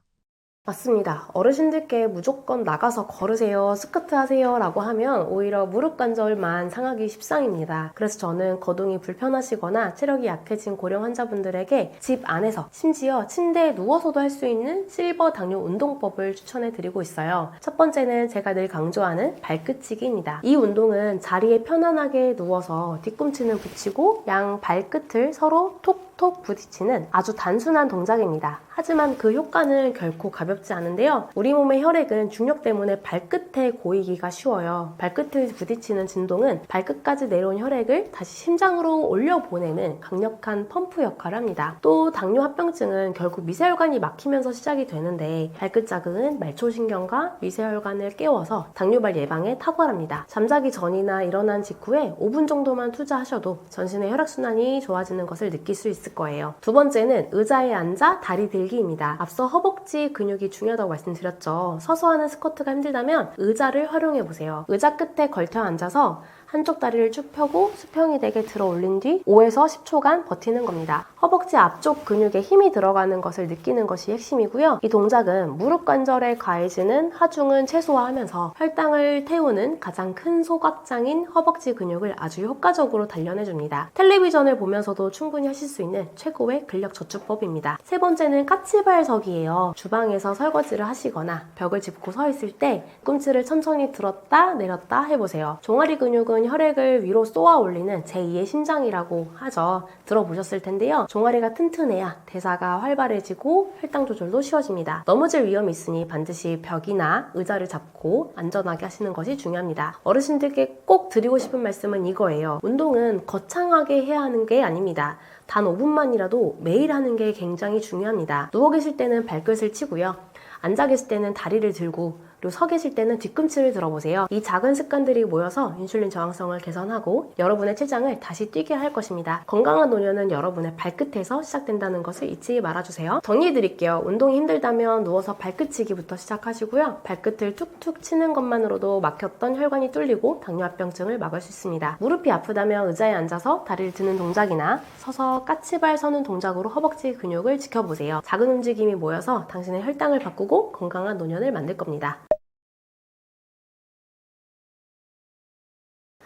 맞습니다. 어르신들께 무조건 나가서 걸으세요, 스쿼트 하세요 라고 하면 오히려 무릎 관절만 상하기 십상입니다. 그래서 저는 거동이 불편하시거나 체력이 약해진 고령 환자분들에게 집 안에서 심지어 침대에 누워서도 할 수 있는 실버 당뇨 운동법을 추천해 드리고 있어요. 첫 번째는 제가 늘 강조하는 발끝치기입니다. 이 운동은 자리에 편안하게 누워서 뒤꿈치는 붙이고 양 발끝을 서로 톡톡 부딪히는 아주 단순한 동작입니다. 하지만 그 효과는 결코 가볍지 않은데요. 우리 몸의 혈액은 중력 때문에 발끝에 고이기가 쉬워요. 발끝을 부딪히는 진동은 발끝까지 내려온 혈액을 다시 심장으로 올려보내는 강력한 펌프 역할을 합니다. 또 당뇨 합병증은 결국 미세혈관이 막히면서 시작이 되는데 발끝 자극은 말초신경과 미세혈관을 깨워서 당뇨발 예방에 탁월합니다. 잠자기 전이나 일어난 직후에 5분 정도만 투자하셔도 전신의 혈액순환이 좋아지는 것을 느낄 수 있을 거예요. 두 번째는 의자에 앉아 다리 들기입니다. 앞서 허벅지 근육이 중요하다고 말씀드렸죠. 서서 하는 스쿼트가 힘들다면 의자를 활용해보세요. 의자 끝에 걸터 앉아서 한쪽 다리를 쭉 펴고 수평이 되게 들어 올린 뒤 5에서 10초간 버티는 겁니다. 허벅지 앞쪽 근육에 힘이 들어가는 것을 느끼는 것이 핵심이고요. 이 동작은 무릎 관절에 가해지는 하중은 최소화하면서 혈당을 태우는 가장 큰 소각장인 허벅지 근육을 아주 효과적으로 단련해줍니다. 텔레비전을 보면서도 충분히 하실 수 있는 최고의 근력 저축법입니다. 세 번째는 까치발서기예요. 주방에서 설거지를 하시거나 벽을 짚고 서 있을 때 뒤꿈치를 천천히 들었다 내렸다 해보세요. 종아리 근육은 당뇨는 혈액을 위로 쏘아 올리는 제2의 심장이라고 하죠. 들어보셨을 텐데요. 종아리가 튼튼해야 대사가 활발해지고 혈당 조절도 쉬워집니다. 넘어질 위험이 있으니 반드시 벽이나 의자를 잡고 안전하게 하시는 것이 중요합니다. 어르신들께 꼭 드리고 싶은 말씀은 이거예요. 운동은 거창하게 해야 하는 게 아닙니다. 단 5분만이라도 매일 하는 게 굉장히 중요합니다. 누워 계실 때는 발끝을 치고요. 앉아 계실 때는 다리를 들고, 그리고 서 계실 때는 뒤꿈치를 들어보세요. 이 작은 습관들이 모여서 인슐린 저항성을 개선하고 여러분의 췌장을 다시 뛰게 할 것입니다. 건강한 노년은 여러분의 발끝에서 시작된다는 것을 잊지 말아주세요. 정리해드릴게요. 운동이 힘들다면 누워서 발끝치기부터 시작하시고요. 발끝을 툭툭 치는 것만으로도 막혔던 혈관이 뚫리고 당뇨합병증을 막을 수 있습니다. 무릎이 아프다면 의자에 앉아서 다리를 드는 동작이나 서서 까치발 서는 동작으로 허벅지 근육을 지켜보세요. 작은 움직임이 모여서 당신의 혈당을 바꾸고 건강한 노년을 만들 겁니다.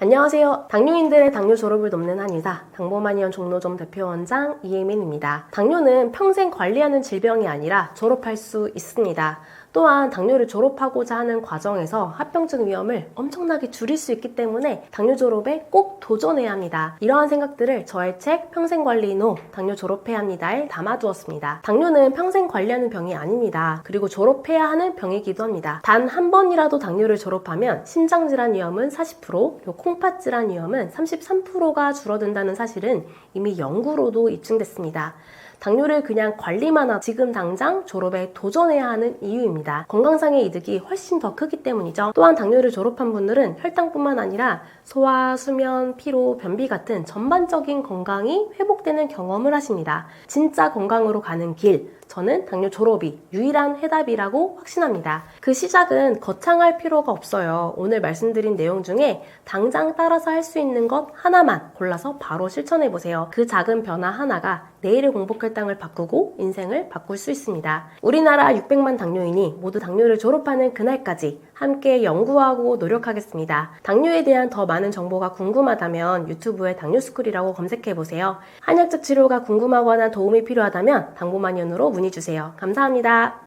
안녕하세요. 당뇨인들의 당뇨 졸업을 돕는 한의사 당보만이원 종로점 대표원장 이혜민입니다. 당뇨는 평생 관리하는 질병이 아니라 졸업할 수 있습니다. 또한 당뇨를 졸업하고자 하는 과정에서 합병증 위험을 엄청나게 줄일 수 있기 때문에 당뇨 졸업에 꼭 도전해야 합니다. 이러한 생각들을 저의 책 평생관리노 당뇨 졸업해야 합니다에 담아두었습니다. 당뇨는 평생 관리하는 병이 아닙니다. 그리고 졸업해야 하는 병이기도 합니다. 단 한 번이라도 당뇨를 졸업하면 심장질환 위험은 40%, 그리고 콩팥질환 위험은 33%가 줄어든다는 사실은 이미 연구로도 입증됐습니다. 당뇨를 그냥 관리만 하고 지금 당장 졸업에 도전해야 하는 이유입니다. 건강상의 이득이 훨씬 더 크기 때문이죠. 또한 당뇨를 졸업한 분들은 혈당뿐만 아니라 소화, 수면, 피로, 변비 같은 전반적인 건강이 회복되는 경험을 하십니다. 진짜 건강으로 가는 길, 저는 당뇨 졸업이 유일한 해답이라고 확신합니다. 그 시작은 거창할 필요가 없어요. 오늘 말씀드린 내용 중에 당장 따라서 할 수 있는 것 하나만 골라서 바로 실천해보세요. 그 작은 변화 하나가 내일의 공복 혈당을 바꾸고 인생을 바꿀 수 있습니다. 우리나라 600만 당뇨인이 모두 당뇨를 졸업하는 그날까지 함께 연구하고 노력하겠습니다. 당뇨에 대한 더 많은 정보가 궁금하다면 유튜브에 당뇨스쿨이라고 검색해보세요. 한약적 치료가 궁금하거나 도움이 필요하다면 당보만이원으로 문의주세요. 감사합니다.